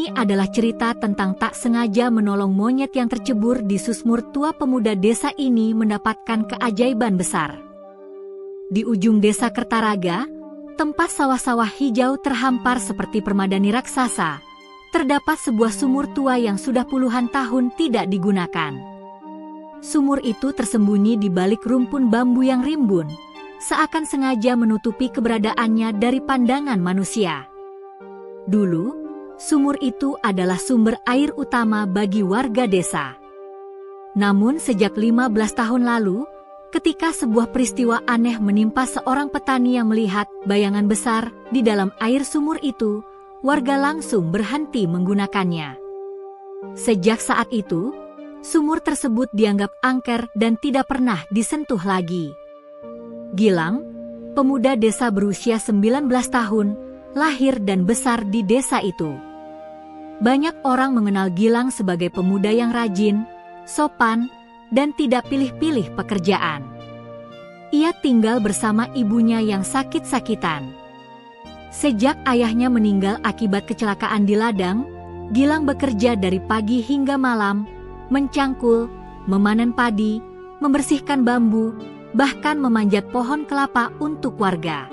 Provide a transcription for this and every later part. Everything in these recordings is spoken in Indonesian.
Ini adalah cerita tentang tak sengaja menolong monyet yang tercebur di susmur. Tua pemuda desa ini mendapatkan keajaiban besar. Di ujung desa Kertaraga, tempat sawah-sawah hijau terhampar seperti permadani raksasa, terdapat sebuah sumur tua yang sudah puluhan tahun tidak digunakan. Sumur itu tersembunyi di balik rumpun bambu yang rimbun, seakan sengaja menutupi keberadaannya dari pandangan manusia. Dulu, sumur itu adalah sumber air utama bagi warga desa. Namun sejak 15 tahun lalu, ketika sebuah peristiwa aneh menimpa seorang petani yang melihat bayangan besar di dalam air sumur itu, warga langsung berhenti menggunakannya. Sejak saat itu, sumur tersebut dianggap angker dan tidak pernah disentuh lagi. Gilang, pemuda desa berusia 19 tahun, lahir dan besar di desa itu. Banyak orang mengenal Gilang sebagai pemuda yang rajin, sopan, dan tidak pilih-pilih pekerjaan. Ia tinggal bersama ibunya yang sakit-sakitan. Sejak ayahnya meninggal akibat kecelakaan di ladang, Gilang bekerja dari pagi hingga malam, mencangkul, memanen padi, membersihkan bambu, bahkan memanjat pohon kelapa untuk warga.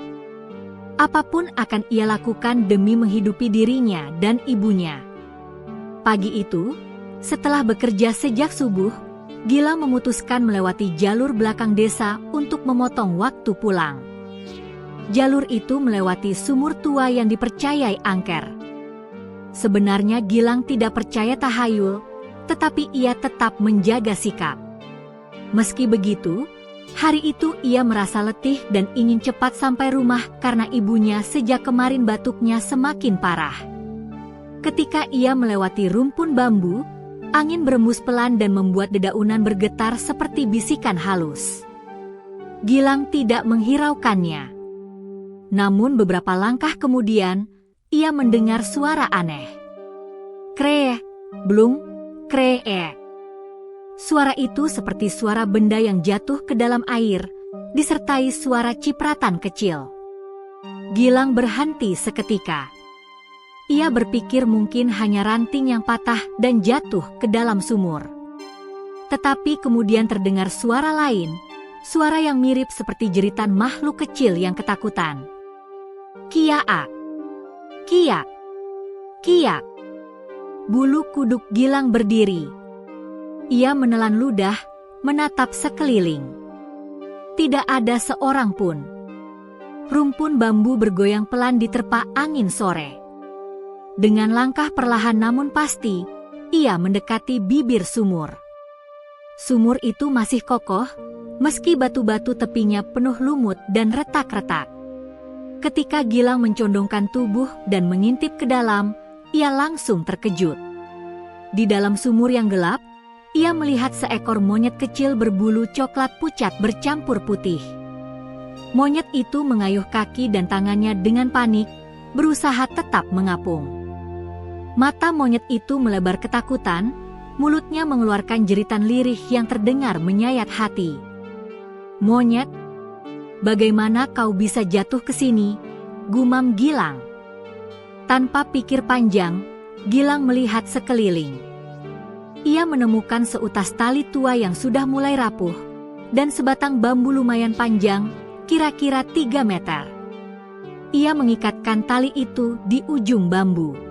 Apapun akan ia lakukan demi menghidupi dirinya dan ibunya. Pagi itu, setelah bekerja sejak subuh, Gilang memutuskan melewati jalur belakang desa untuk memotong waktu pulang. Jalur itu melewati sumur tua yang dipercayai angker. Sebenarnya Gilang tidak percaya tahayul, tetapi ia tetap menjaga sikap. Meski begitu, hari itu ia merasa letih dan ingin cepat sampai rumah karena ibunya sejak kemarin batuknya semakin parah. Ketika ia melewati rumpun bambu, angin berembus pelan dan membuat dedaunan bergetar seperti bisikan halus. Gilang tidak menghiraukannya. Namun beberapa langkah kemudian, ia mendengar suara aneh. Kree, blung, kree. Suara itu seperti suara benda yang jatuh ke dalam air, disertai suara cipratan kecil. Gilang berhenti seketika. Ia berpikir mungkin hanya ranting yang patah dan jatuh ke dalam sumur. Tetapi kemudian terdengar suara lain, suara yang mirip seperti jeritan makhluk kecil yang ketakutan. Kiaa, kiak, kiak. Bulu kuduk Gilang berdiri. Ia menelan ludah, menatap sekeliling. Tidak ada seorang pun. Rumpun bambu bergoyang pelan diterpa angin sore. Dengan langkah perlahan namun pasti, ia mendekati bibir sumur. Sumur itu masih kokoh, meski batu-batu tepinya penuh lumut dan retak-retak. Ketika Gilang mencondongkan tubuh dan mengintip ke dalam, ia langsung terkejut. Di dalam sumur yang gelap, ia melihat seekor monyet kecil berbulu coklat pucat bercampur putih. Monyet itu mengayuh kaki dan tangannya dengan panik, berusaha tetap mengapung. Mata monyet itu melebar ketakutan, mulutnya mengeluarkan jeritan lirih yang terdengar menyayat hati. Monyet, bagaimana kau bisa jatuh ke sini? Gumam Gilang. Tanpa pikir panjang, Gilang melihat sekeliling. Ia menemukan seutas tali tua yang sudah mulai rapuh, dan sebatang bambu lumayan panjang, kira-kira 3 meter. Ia mengikatkan tali itu di ujung bambu.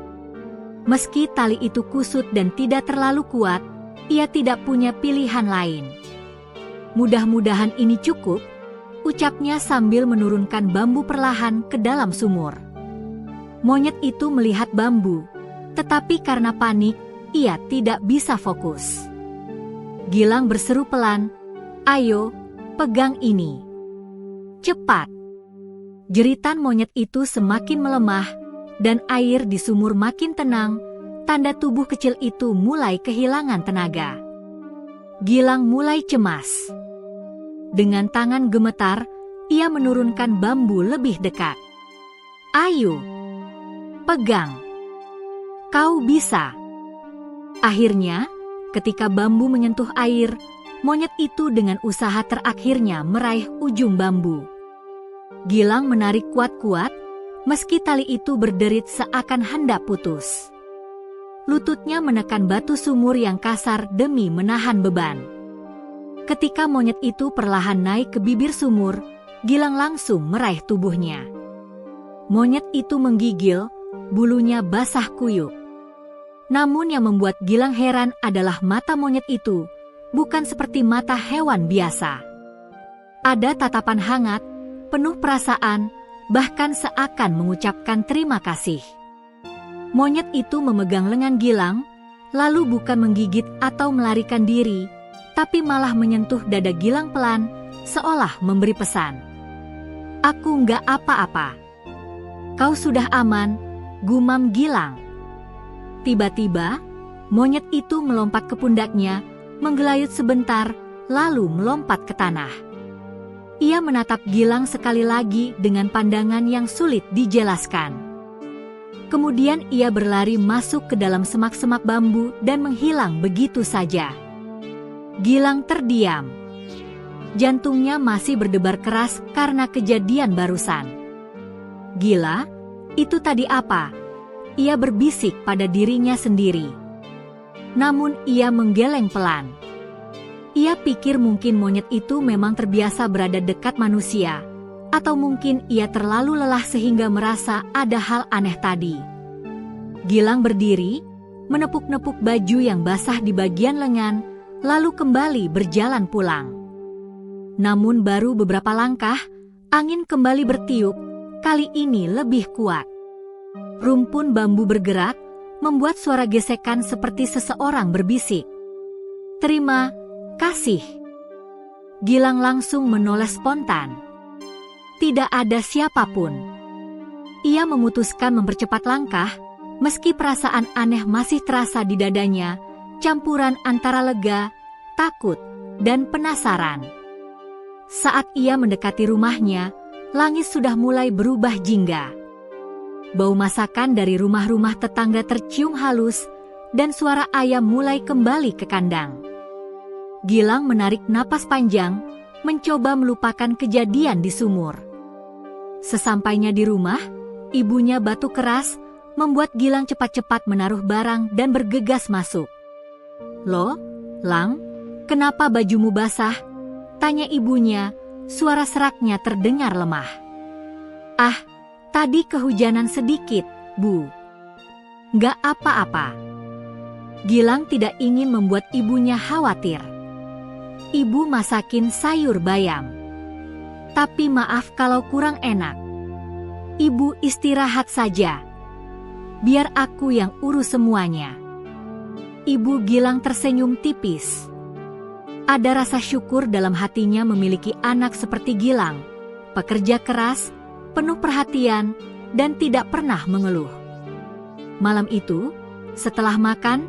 Meski tali itu kusut dan tidak terlalu kuat, ia tidak punya pilihan lain. Mudah-mudahan ini cukup, ucapnya sambil menurunkan bambu perlahan ke dalam sumur. Monyet itu melihat bambu, tetapi karena panik, ia tidak bisa fokus. Gilang berseru pelan, "Ayo, pegang ini. Cepat." Jeritan monyet itu semakin melemah, dan air di sumur makin tenang, tanda tubuh kecil itu mulai kehilangan tenaga. Gilang mulai cemas. Dengan tangan gemetar, ia menurunkan bambu lebih dekat. "Ayo, pegang. Kau bisa." Akhirnya, ketika bambu menyentuh air, monyet itu dengan usaha terakhirnya meraih ujung bambu. Gilang menarik kuat-kuat, meski tali itu berderit seakan hendak putus. lututnya menekan batu sumur yang kasar demi menahan beban. Ketika monyet itu perlahan naik ke bibir sumur, Gilang langsung meraih tubuhnya. Monyet itu menggigil, bulunya basah kuyup. Namun yang membuat Gilang heran adalah mata monyet itu, bukan seperti mata hewan biasa. Ada tatapan hangat, penuh perasaan, bahkan seakan mengucapkan terima kasih. Monyet itu memegang lengan Gilang, lalu bukan menggigit atau melarikan diri, tapi malah menyentuh dada Gilang pelan, seolah memberi pesan. "Aku nggak apa-apa. Kau sudah aman," gumam Gilang. Tiba-tiba, monyet itu melompat ke pundaknya, menggelayut sebentar, lalu melompat ke tanah. Ia menatap Gilang sekali lagi dengan pandangan yang sulit dijelaskan. Kemudian ia berlari masuk ke dalam semak-semak bambu dan menghilang begitu saja. Gilang terdiam. Jantungnya masih berdebar keras karena kejadian barusan. "Gila, itu tadi apa?" Ia berbisik pada dirinya sendiri. Namun ia menggeleng pelan. Ia pikir mungkin monyet itu memang terbiasa berada dekat manusia, atau mungkin ia terlalu lelah sehingga merasa ada hal aneh tadi. Gilang berdiri, menepuk-nepuk baju yang basah di bagian lengan, lalu kembali berjalan pulang. Namun baru beberapa langkah, angin kembali bertiup, kali ini lebih kuat. Rumpun bambu bergerak, membuat suara gesekan seperti seseorang berbisik. "Terima kasih." Gilang langsung menoleh spontan. Tidak ada siapapun. Ia memutuskan mempercepat langkah, meski perasaan aneh masih terasa di dadanya, campuran antara lega, takut, dan penasaran. Saat ia mendekati rumahnya, langit sudah mulai berubah jingga. Bau masakan dari rumah-rumah tetangga tercium halus, dan suara ayam mulai kembali ke kandang. Gilang menarik napas panjang, mencoba melupakan kejadian di sumur. Sesampainya di rumah, ibunya batu keras, membuat Gilang cepat-cepat menaruh barang dan bergegas masuk. "Loh, Lang, kenapa bajumu basah?" tanya ibunya, suara seraknya terdengar lemah. "Ah, tadi kehujanan sedikit, Bu." "Nggak apa-apa." Gilang tidak ingin membuat ibunya khawatir. "Ibu masakin sayur bayam. Tapi maaf kalau kurang enak. Ibu istirahat saja. Biar aku yang urus semuanya." Ibu Gilang tersenyum tipis. Ada rasa syukur dalam hatinya memiliki anak seperti Gilang, pekerja keras, penuh perhatian, dan tidak pernah mengeluh. Malam itu, setelah makan,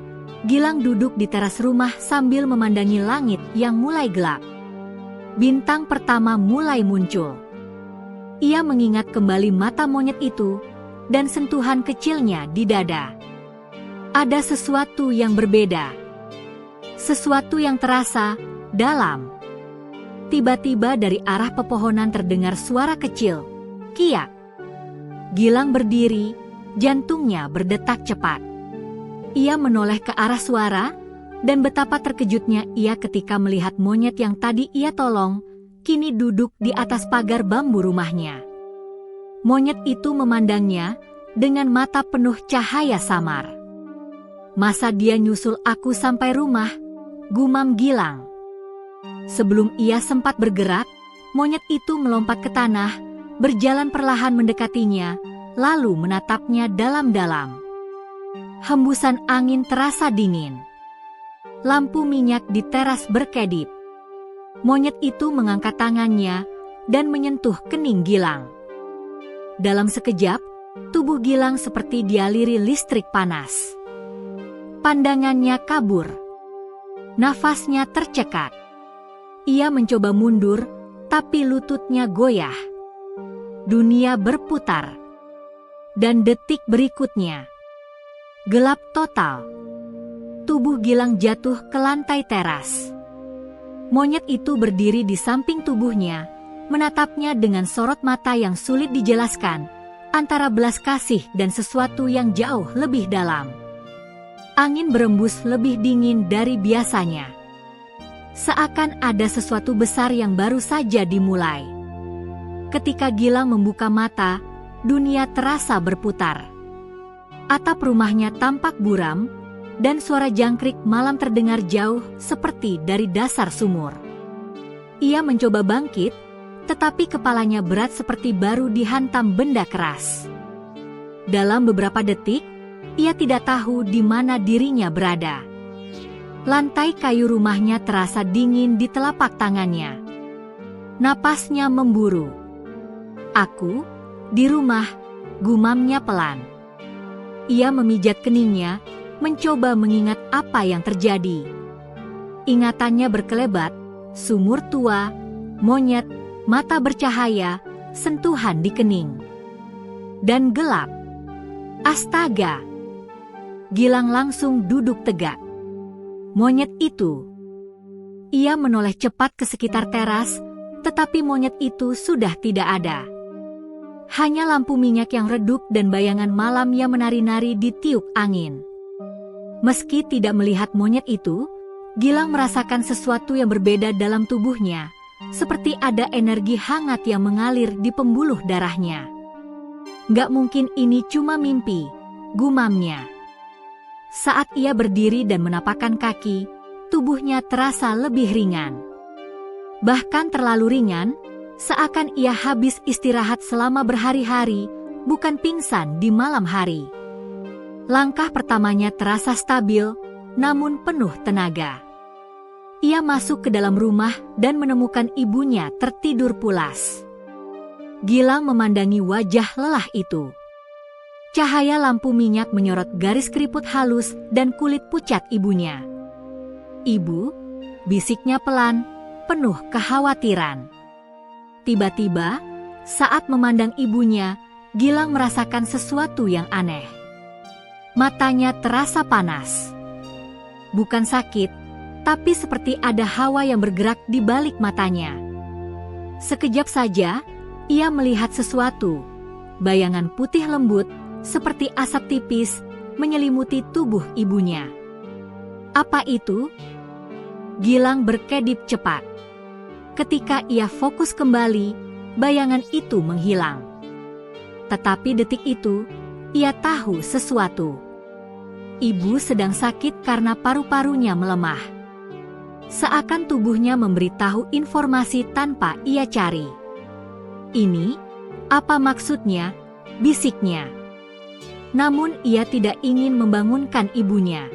Gilang duduk di teras rumah sambil memandangi langit yang mulai gelap. Bintang pertama mulai muncul. Ia mengingat kembali mata monyet itu dan sentuhan kecilnya di dada. Ada sesuatu yang berbeda. Sesuatu yang terasa dalam. Tiba-tiba dari arah pepohonan terdengar suara kecil, "Kiak." Gilang berdiri, jantungnya berdetak cepat. Ia menoleh ke arah suara, dan betapa terkejutnya ia ketika melihat monyet yang tadi ia tolong, kini duduk di atas pagar bambu rumahnya. Monyet itu memandangnya dengan mata penuh cahaya samar. "Masa dia nyusul aku sampai rumah?" gumam Gilang. Sebelum ia sempat bergerak, monyet itu melompat ke tanah, berjalan perlahan mendekatinya, lalu menatapnya dalam-dalam. Hembusan angin terasa dingin. Lampu minyak di teras berkedip. Monyet itu mengangkat tangannya dan menyentuh kening Gilang. Dalam sekejap, tubuh Gilang seperti dialiri listrik panas. Pandangannya kabur. Nafasnya tercekat. Ia mencoba mundur, tapi lututnya goyah. Dunia berputar. Dan detik berikutnya, gelap total. Tubuh Gilang jatuh ke lantai teras. Monyet itu berdiri di samping tubuhnya, menatapnya dengan sorot mata yang sulit dijelaskan, antara belas kasih dan sesuatu yang jauh lebih dalam. Angin berembus lebih dingin dari biasanya. Seakan ada sesuatu besar yang baru saja dimulai. Ketika Gilang membuka mata, dunia terasa berputar. Atap rumahnya tampak buram, dan suara jangkrik malam terdengar jauh seperti dari dasar sumur. Ia mencoba bangkit, tetapi kepalanya berat seperti baru dihantam benda keras. Dalam beberapa detik, ia tidak tahu di mana dirinya berada. Lantai kayu rumahnya terasa dingin di telapak tangannya. Napasnya memburu. "Aku, di rumah," gumamnya pelan. Ia memijat keningnya, mencoba mengingat apa yang terjadi. Ingatannya berkelebat, sumur tua, monyet, mata bercahaya, sentuhan di kening. Dan gelap. Astaga! Gilang langsung duduk tegak. Monyet itu. Ia menoleh cepat ke sekitar teras, tetapi monyet itu sudah tidak ada. Hanya lampu minyak yang redup dan bayangan malam yang menari-nari di tiup angin. Meski tidak melihat monyet itu, Gilang merasakan sesuatu yang berbeda dalam tubuhnya, seperti ada energi hangat yang mengalir di pembuluh darahnya. "Gak mungkin ini cuma mimpi," gumamnya. Saat ia berdiri dan menapakkan kaki, tubuhnya terasa lebih ringan. Bahkan terlalu ringan, seakan ia habis istirahat selama berhari-hari, bukan pingsan di malam hari. Langkah pertamanya terasa stabil, namun penuh tenaga. Ia masuk ke dalam rumah dan menemukan ibunya tertidur pulas. Gilang memandangi wajah lelah itu. Cahaya lampu minyak menyorot garis keriput halus dan kulit pucat ibunya. "Ibu," bisiknya pelan, penuh kekhawatiran. Tiba-tiba, saat memandang ibunya, Gilang merasakan sesuatu yang aneh. Matanya terasa panas. Bukan sakit, tapi seperti ada hawa yang bergerak di balik matanya. Sekejap saja, ia melihat sesuatu. Bayangan putih lembut, seperti asap tipis, menyelimuti tubuh ibunya. Apa itu? Gilang berkedip cepat. Ketika ia fokus kembali, bayangan itu menghilang. Tetapi detik itu, ia tahu sesuatu. Ibu sedang sakit karena paru-parunya melemah. Seakan tubuhnya memberitahu informasi tanpa ia cari. "Ini, apa maksudnya?" bisiknya. Namun ia tidak ingin membangunkan ibunya.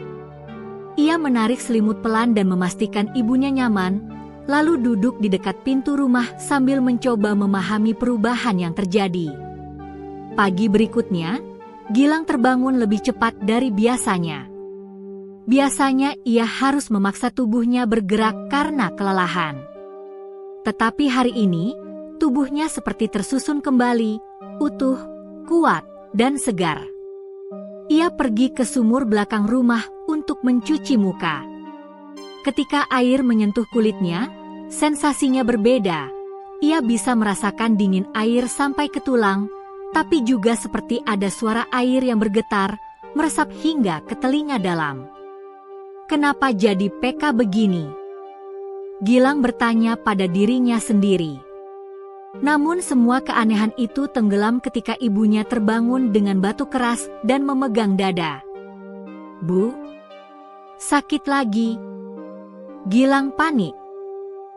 Ia menarik selimut pelan dan memastikan ibunya nyaman, lalu duduk di dekat pintu rumah sambil mencoba memahami perubahan yang terjadi. Pagi berikutnya, Gilang terbangun lebih cepat dari biasanya. Biasanya ia harus memaksa tubuhnya bergerak karena kelelahan. Tetapi hari ini, tubuhnya seperti tersusun kembali, utuh, kuat, dan segar. Ia pergi ke sumur belakang rumah untuk mencuci muka. Ketika air menyentuh kulitnya, sensasinya berbeda. Ia bisa merasakan dingin air sampai ke tulang, tapi juga seperti ada suara air yang bergetar, meresap hingga ke telinga dalam. Kenapa jadi PK begini? Gilang bertanya pada dirinya sendiri. Namun semua keanehan itu tenggelam ketika ibunya terbangun dengan batuk keras dan memegang dada. "Bu, sakit lagi." Gilang panik.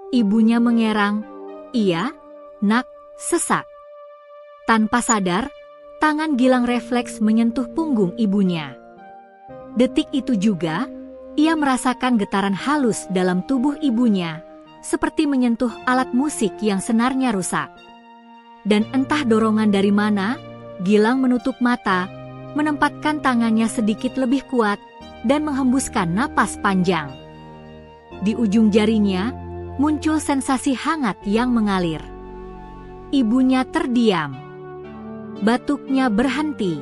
Ibunya mengerang, "Iya, nak, sesak." Tanpa sadar, tangan Gilang refleks menyentuh punggung ibunya. Detik itu juga, ia merasakan getaran halus dalam tubuh ibunya, seperti menyentuh alat musik yang senarnya rusak. Dan entah dorongan dari mana, Gilang menutup mata, menempatkan tangannya sedikit lebih kuat, dan menghembuskan napas panjang. Di ujung jarinya, muncul sensasi hangat yang mengalir. Ibunya terdiam. Batuknya berhenti.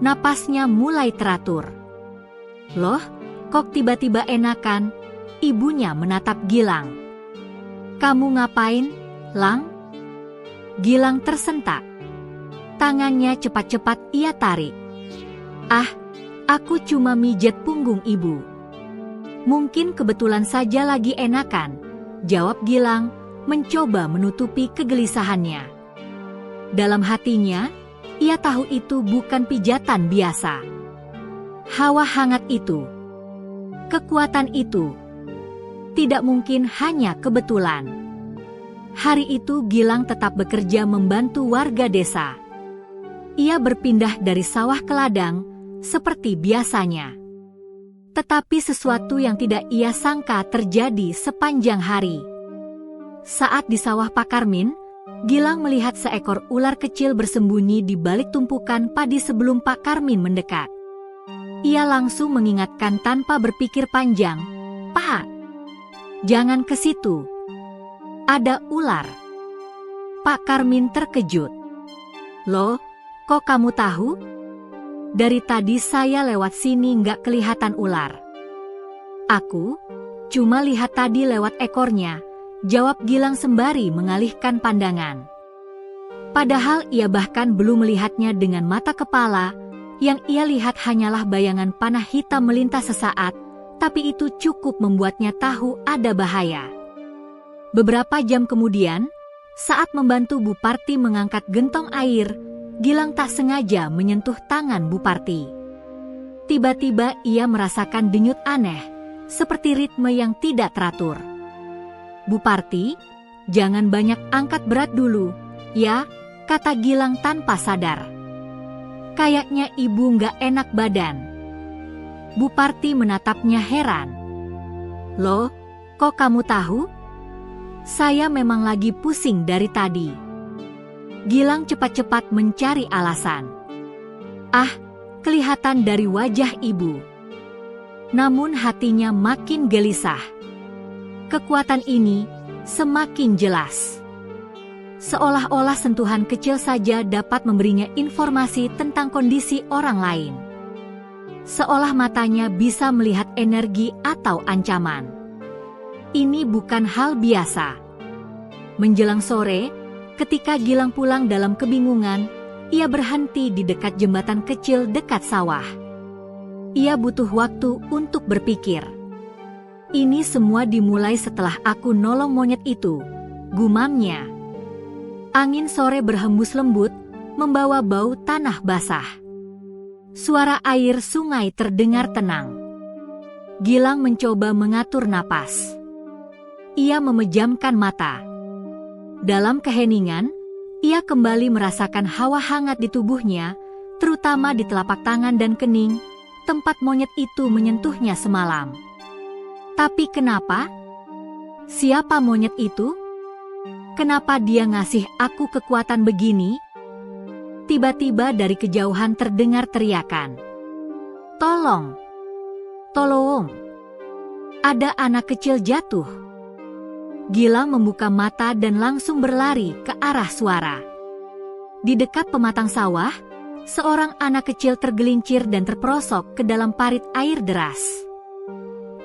Napasnya mulai teratur. "Loh, kok tiba-tiba enakan?" Ibunya menatap Gilang. "Kamu ngapain, Lang?" Gilang tersentak. Tangannya cepat-cepat ia tarik. Aku cuma mijet punggung ibu. Mungkin kebetulan saja lagi enakan, jawab Gilang, mencoba menutupi kegelisahannya. Dalam hatinya, ia tahu itu bukan pijatan biasa. Hawa hangat itu, kekuatan itu, tidak mungkin hanya kebetulan. Hari itu Gilang tetap bekerja membantu warga desa. Ia berpindah dari sawah ke ladang, seperti biasanya. Tetapi sesuatu yang tidak ia sangka terjadi sepanjang hari. Saat di sawah Pak Karmin, Gilang melihat seekor ular kecil bersembunyi di balik tumpukan padi sebelum Pak Karmin mendekat. Ia langsung mengingatkan tanpa berpikir panjang, "Pak, jangan ke situ. Ada ular." Pak Karmin terkejut. "Loh, kok kamu tahu? Dari tadi saya lewat sini nggak kelihatan ular." "Aku cuma lihat tadi lewat ekornya," jawab Gilang sembari mengalihkan pandangan. Padahal ia bahkan belum melihatnya dengan mata kepala, yang ia lihat hanyalah bayangan panah hitam melintas sesaat, tapi itu cukup membuatnya tahu ada bahaya. Beberapa jam kemudian, saat membantu Bu Parti mengangkat gentong air, Gilang tak sengaja menyentuh tangan Bu Parti. Tiba-tiba ia merasakan denyut aneh, seperti ritme yang tidak teratur. "Bu Parti, jangan banyak angkat berat dulu, ya," kata Gilang tanpa sadar. "Kayaknya ibu nggak enak badan." Bu Parti menatapnya heran. "Loh, kok kamu tahu?" "Saya memang lagi pusing dari tadi." Gilang cepat-cepat mencari alasan. Kelihatan dari wajah ibu. Namun hatinya makin gelisah. Kekuatan ini semakin jelas. Seolah-olah sentuhan kecil saja dapat memberinya informasi tentang kondisi orang lain. Seolah matanya bisa melihat energi atau ancaman. Ini bukan hal biasa. Menjelang sore, ketika Gilang pulang dalam kebingungan, ia berhenti di dekat jembatan kecil dekat sawah. Ia butuh waktu untuk berpikir. "Ini semua dimulai setelah aku nolong monyet itu," gumamnya. Angin sore berhembus lembut, membawa bau tanah basah. Suara air sungai terdengar tenang. Gilang mencoba mengatur napas. Ia memejamkan mata. Dalam keheningan, ia kembali merasakan hawa hangat di tubuhnya, terutama di telapak tangan dan kening, tempat monyet itu menyentuhnya semalam. Tapi kenapa? Siapa monyet itu? Kenapa dia ngasih aku kekuatan begini? Tiba-tiba dari kejauhan terdengar teriakan. "Tolong! Tolong! Ada anak kecil jatuh!" Gilang membuka mata dan langsung berlari ke arah suara. Di dekat pematang sawah, seorang anak kecil tergelincir dan terperosok ke dalam parit air deras.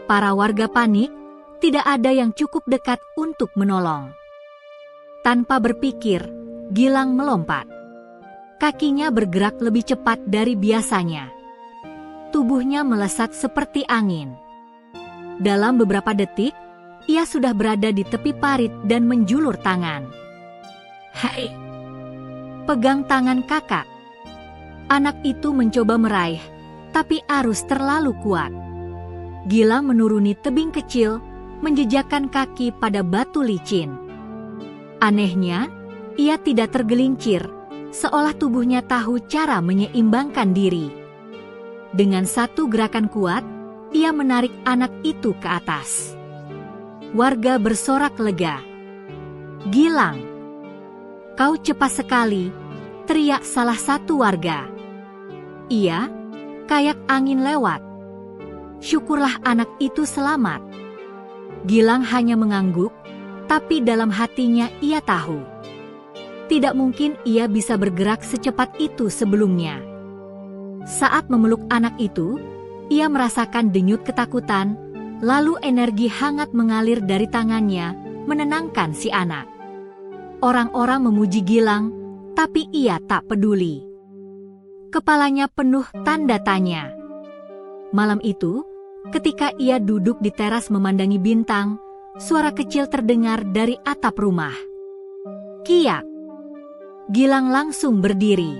Para warga panik, tidak ada yang cukup dekat untuk menolong. Tanpa berpikir, Gilang melompat. Kakinya bergerak lebih cepat dari biasanya. Tubuhnya melesat seperti angin. Dalam beberapa detik, ia sudah berada di tepi parit dan menjulur tangan. "Hai, pegang tangan kakak." Anak itu mencoba meraih, tapi arus terlalu kuat. Gilang menuruni tebing kecil, menjejakkan kaki pada batu licin. Anehnya, ia tidak tergelincir, seolah tubuhnya tahu cara menyeimbangkan diri. Dengan satu gerakan kuat, ia menarik anak itu ke atas. Warga bersorak lega. "Gilang, kau cepat sekali," teriak salah satu warga. "Iya, kayak angin lewat. Syukurlah anak itu selamat." Gilang hanya mengangguk, tapi dalam hatinya ia tahu. Tidak mungkin ia bisa bergerak secepat itu sebelumnya. Saat memeluk anak itu, ia merasakan denyut ketakutan, lalu energi hangat mengalir dari tangannya, menenangkan si anak. Orang-orang memuji Gilang, tapi ia tak peduli. Kepalanya penuh tanda tanya. Malam itu, ketika ia duduk di teras memandangi bintang, suara kecil terdengar dari atap rumah. Kiak! Gilang langsung berdiri.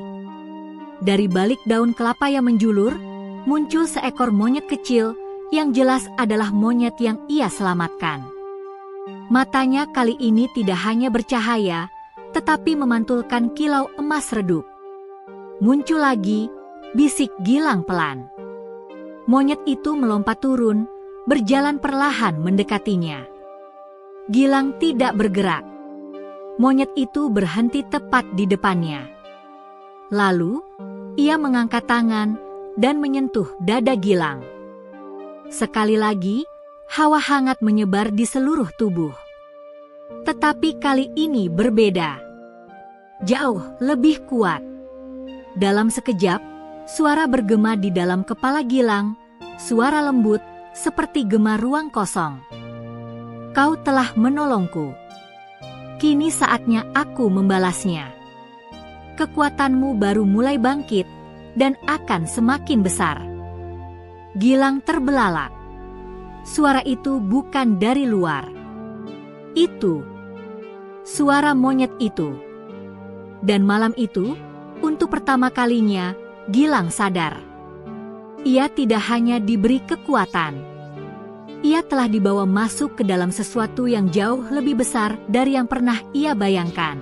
Dari balik daun kelapa yang menjulur, muncul seekor monyet kecil yang jelas adalah monyet yang ia selamatkan. Matanya kali ini tidak hanya bercahaya, tetapi memantulkan kilau emas redup. Muncul lagi, bisik Gilang pelan. Monyet itu melompat turun, berjalan perlahan mendekatinya. Gilang tidak bergerak. Monyet itu berhenti tepat di depannya. Lalu, ia mengangkat tangan dan menyentuh dada Gilang. Sekali lagi, hawa hangat menyebar di seluruh tubuh. Tetapi kali ini berbeda. Jauh lebih kuat. Dalam sekejap, suara bergema di dalam kepala Gilang, suara lembut seperti gema ruang kosong. Kau telah menolongku. Kini saatnya aku membalasnya. Kekuatanmu baru mulai bangkit dan akan semakin besar. Gilang terbelalak. Suara itu bukan dari luar. Itu suara monyet itu. Dan malam itu, untuk pertama kalinya, Gilang sadar. Ia tidak hanya diberi kekuatan. Ia telah dibawa masuk ke dalam sesuatu yang jauh lebih besar dari yang pernah ia bayangkan.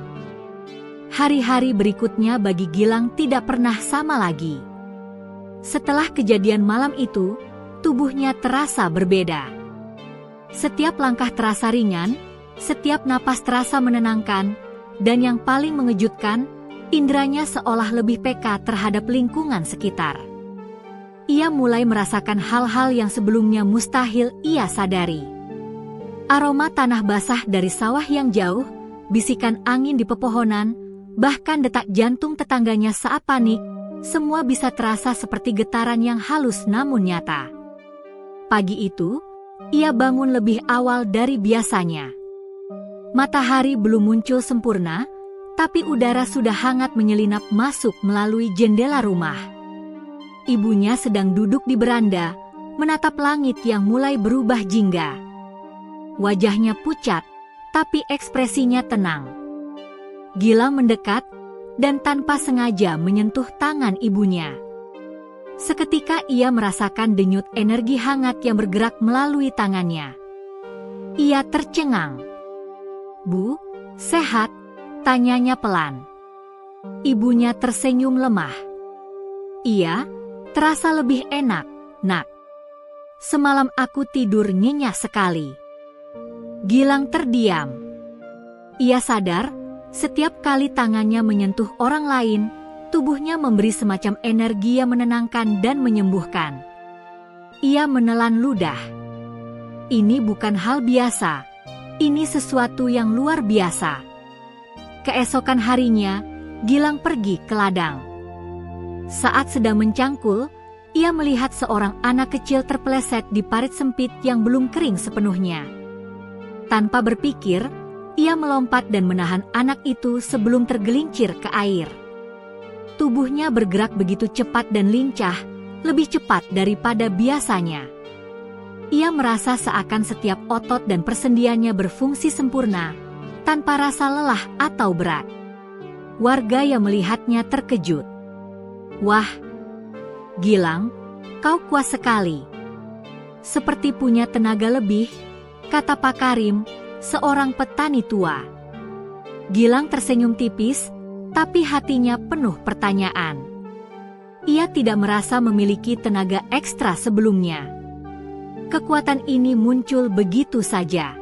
Hari-hari berikutnya bagi Gilang tidak pernah sama lagi. Setelah kejadian malam itu, tubuhnya terasa berbeda. Setiap langkah terasa ringan, setiap napas terasa menenangkan, dan yang paling mengejutkan, indranya seolah lebih peka terhadap lingkungan sekitar. Ia mulai merasakan hal-hal yang sebelumnya mustahil ia sadari. Aroma tanah basah dari sawah yang jauh, bisikan angin di pepohonan, bahkan detak jantung tetangganya saat panik, semua bisa terasa seperti getaran yang halus namun nyata. Pagi itu, ia bangun lebih awal dari biasanya. Matahari belum muncul sempurna, tapi udara sudah hangat menyelinap masuk melalui jendela rumah. Ibunya sedang duduk di beranda, menatap langit yang mulai berubah jingga. Wajahnya pucat, tapi ekspresinya tenang. Gilang mendekat, dan tanpa sengaja menyentuh tangan ibunya. Seketika ia merasakan denyut energi hangat yang bergerak melalui tangannya. Ia tercengang. "Bu, sehat?" tanyanya pelan. Ibunya tersenyum lemah. "Iya, terasa lebih enak, Nak. Semalam aku tidur nyenyak sekali." Gilang terdiam. Ia sadar, setiap kali tangannya menyentuh orang lain, tubuhnya memberi semacam energi yang menenangkan dan menyembuhkan. Ia menelan ludah. Ini bukan hal biasa, ini sesuatu yang luar biasa. Keesokan harinya, Gilang pergi ke ladang. Saat sedang mencangkul, ia melihat seorang anak kecil terpeleset di parit sempit yang belum kering sepenuhnya. Tanpa berpikir, ia melompat dan menahan anak itu sebelum tergelincir ke air. Tubuhnya bergerak begitu cepat dan lincah, lebih cepat daripada biasanya. Ia merasa seakan setiap otot dan persendiannya berfungsi sempurna, tanpa rasa lelah atau berat. Warga yang melihatnya terkejut. "Wah, Gilang, kau kuat sekali. Seperti punya tenaga lebih," kata Pak Karim, seorang petani tua. Gilang tersenyum tipis, tapi hatinya penuh pertanyaan. Ia tidak merasa memiliki tenaga ekstra sebelumnya. Kekuatan ini muncul begitu saja.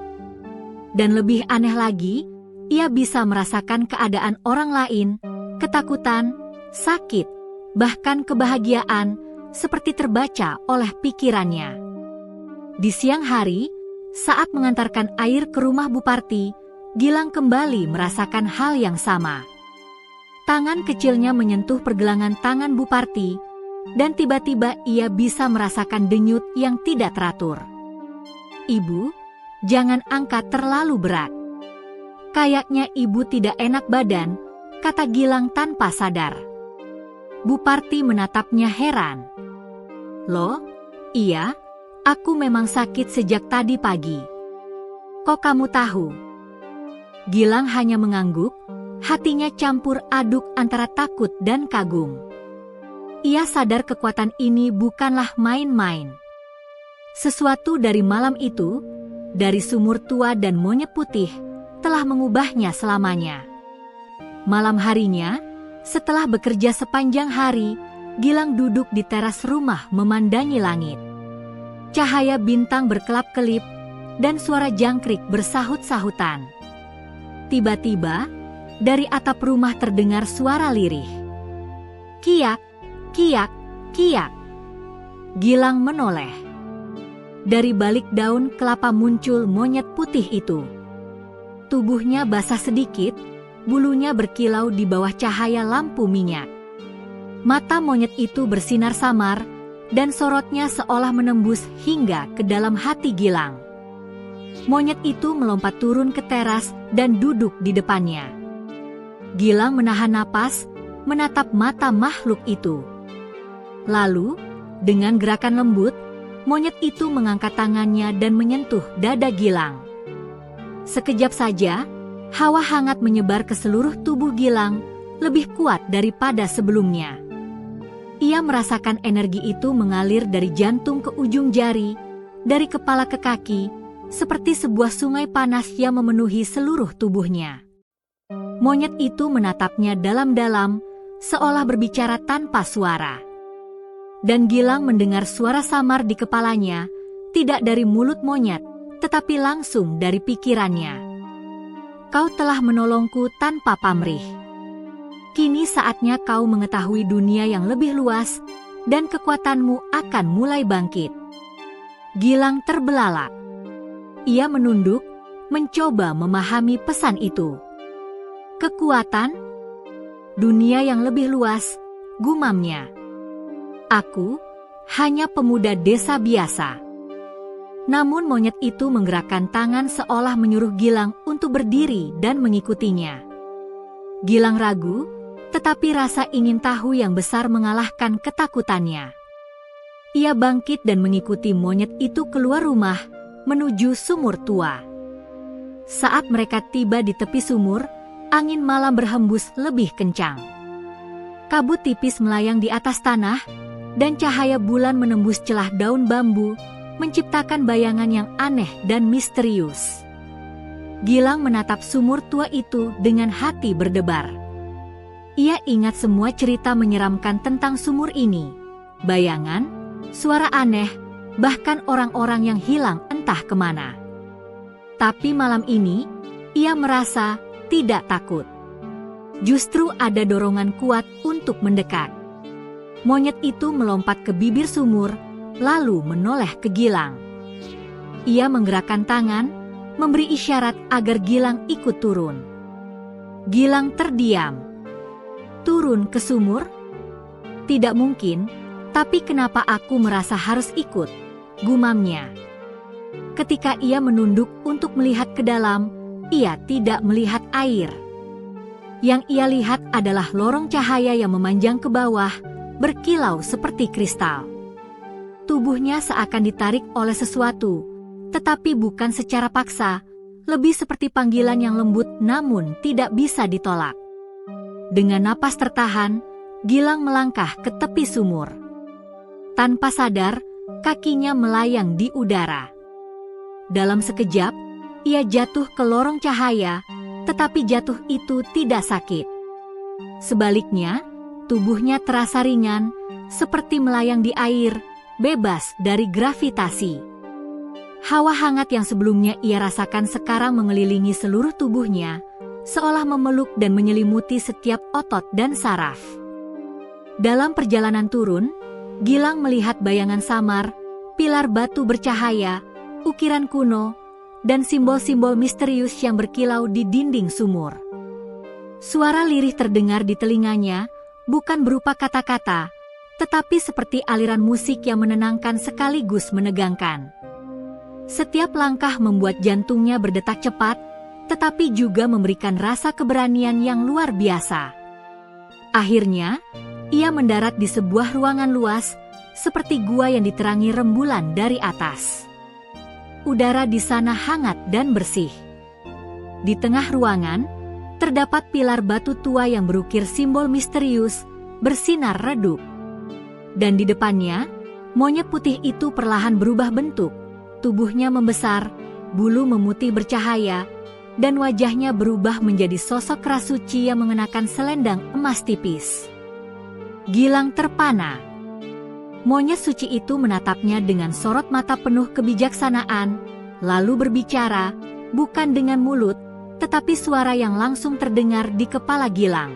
Dan lebih aneh lagi, ia bisa merasakan keadaan orang lain, ketakutan, sakit, bahkan kebahagiaan, seperti terbaca oleh pikirannya. Di siang hari, saat mengantarkan air ke rumah Buparti, Gilang kembali merasakan hal yang sama. Tangan kecilnya menyentuh pergelangan tangan Buparti, dan tiba-tiba ia bisa merasakan denyut yang tidak teratur. "Ibu, jangan angkat terlalu berat. Kayaknya ibu tidak enak badan," kata Gilang tanpa sadar. Buparti menatapnya heran. "Loh, Iya, aku memang sakit sejak tadi pagi. Kok kamu tahu? Gilang hanya mengangguk, hatinya campur aduk antara takut dan kagum. Ia sadar kekuatan ini bukanlah main-main. Sesuatu dari malam itu, dari sumur tua dan monyet putih, telah mengubahnya selamanya. Malam harinya, setelah bekerja sepanjang hari, Gilang duduk di teras rumah memandangi langit. Cahaya bintang berkelap-kelip, dan suara jangkrik bersahut-sahutan. Tiba-tiba, dari atap rumah terdengar suara lirih. Kiak, kiak, kiak. Gilang menoleh. Dari balik daun kelapa muncul monyet putih itu. Tubuhnya basah sedikit, bulunya berkilau di bawah cahaya lampu minyak. Mata monyet itu bersinar samar, dan sorotnya seolah menembus hingga ke dalam hati Gilang. Monyet itu melompat turun ke teras dan duduk di depannya. Gilang menahan napas, menatap mata makhluk itu. Lalu, dengan gerakan lembut, monyet itu mengangkat tangannya dan menyentuh dada Gilang. Sekejap saja, hawa hangat menyebar ke seluruh tubuh Gilang, lebih kuat daripada sebelumnya. Ia merasakan energi itu mengalir dari jantung ke ujung jari, dari kepala ke kaki, seperti sebuah sungai panas yang memenuhi seluruh tubuhnya. Monyet itu menatapnya dalam-dalam, seolah berbicara tanpa suara. Dan Gilang mendengar suara samar di kepalanya, tidak dari mulut monyet, tetapi langsung dari pikirannya. Kau telah menolongku tanpa pamrih. Kini saatnya kau mengetahui dunia yang lebih luas, dan kekuatanmu akan mulai bangkit. Gilang terbelalak. Ia menunduk, mencoba memahami pesan itu. Kekuatan? Dunia yang lebih luas, gumamnya. Aku hanya pemuda desa biasa. Namun monyet itu menggerakkan tangan seolah menyuruh Gilang untuk berdiri dan mengikutinya. Gilang ragu, tetapi rasa ingin tahu yang besar mengalahkan ketakutannya. Ia bangkit dan mengikuti monyet itu keluar rumah, menuju sumur tua. Saat mereka tiba di tepi sumur, angin malam berhembus lebih kencang. Kabut tipis melayang di atas tanah, dan cahaya bulan menembus celah daun bambu, menciptakan bayangan yang aneh dan misterius. Gilang menatap sumur tua itu dengan hati berdebar. Ia ingat semua cerita menyeramkan tentang sumur ini, bayangan, suara aneh, bahkan orang-orang yang hilang entah kemana. Tapi malam ini, ia merasa tidak takut. Justru ada dorongan kuat untuk mendekat. Monyet itu melompat ke bibir sumur, lalu menoleh ke Gilang. Ia menggerakkan tangan, memberi isyarat agar Gilang ikut turun. Gilang terdiam. Turun ke sumur? Tidak mungkin, tapi kenapa aku merasa harus ikut? Gumamnya. Ketika ia menunduk untuk melihat ke dalam, ia tidak melihat air. Yang ia lihat adalah lorong cahaya yang memanjang ke bawah, berkilau seperti kristal. Tubuhnya seakan ditarik oleh sesuatu, tetapi bukan secara paksa, lebih seperti panggilan yang lembut namun tidak bisa ditolak. Dengan napas tertahan, Gilang melangkah ke tepi sumur. Tanpa sadar, kakinya melayang di udara. Dalam sekejap, ia jatuh ke lorong cahaya, tetapi jatuh itu tidak sakit. Sebaliknya, tubuhnya terasa ringan, seperti melayang di air, bebas dari gravitasi. Hawa hangat yang sebelumnya ia rasakan sekarang mengelilingi seluruh tubuhnya, seolah memeluk dan menyelimuti setiap otot dan saraf. Dalam perjalanan turun, Gilang melihat bayangan samar, pilar batu bercahaya, ukiran kuno, dan simbol-simbol misterius yang berkilau di dinding sumur. Suara lirih terdengar di telinganya, bukan berupa kata-kata, tetapi seperti aliran musik yang menenangkan sekaligus menegangkan. Setiap langkah membuat jantungnya berdetak cepat, tetapi juga memberikan rasa keberanian yang luar biasa. Akhirnya, ia mendarat di sebuah ruangan luas, seperti gua yang diterangi rembulan dari atas. Udara di sana hangat dan bersih. Di tengah ruangan, terdapat pilar batu tua yang berukir simbol misterius, bersinar redup. Dan di depannya, monyet putih itu perlahan berubah bentuk, tubuhnya membesar, bulu memutih bercahaya, dan wajahnya berubah menjadi sosok rasuci yang mengenakan selendang emas tipis. Gilang terpana. Monyet suci itu menatapnya dengan sorot mata penuh kebijaksanaan, lalu berbicara, bukan dengan mulut, tetapi suara yang langsung terdengar di kepala Gilang.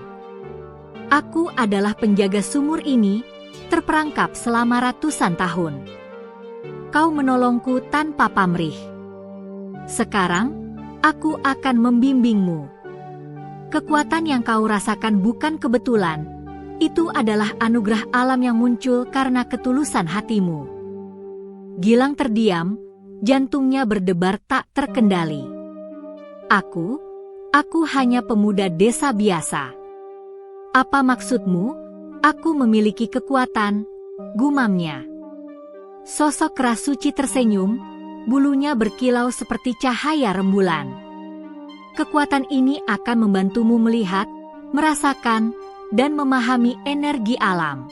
Aku adalah penjaga sumur ini, terperangkap selama ratusan tahun. Kau menolongku tanpa pamrih. Sekarang, aku akan membimbingmu. Kekuatan yang kau rasakan bukan kebetulan, itu adalah anugerah alam yang muncul karena ketulusan hatimu. Gilang terdiam, jantungnya berdebar tak terkendali. Aku hanya pemuda desa biasa. Apa maksudmu? Aku memiliki kekuatan, gumamnya. Sosok rasuci tersenyum, bulunya berkilau seperti cahaya rembulan. Kekuatan ini akan membantumu melihat, merasakan, dan memahami energi alam.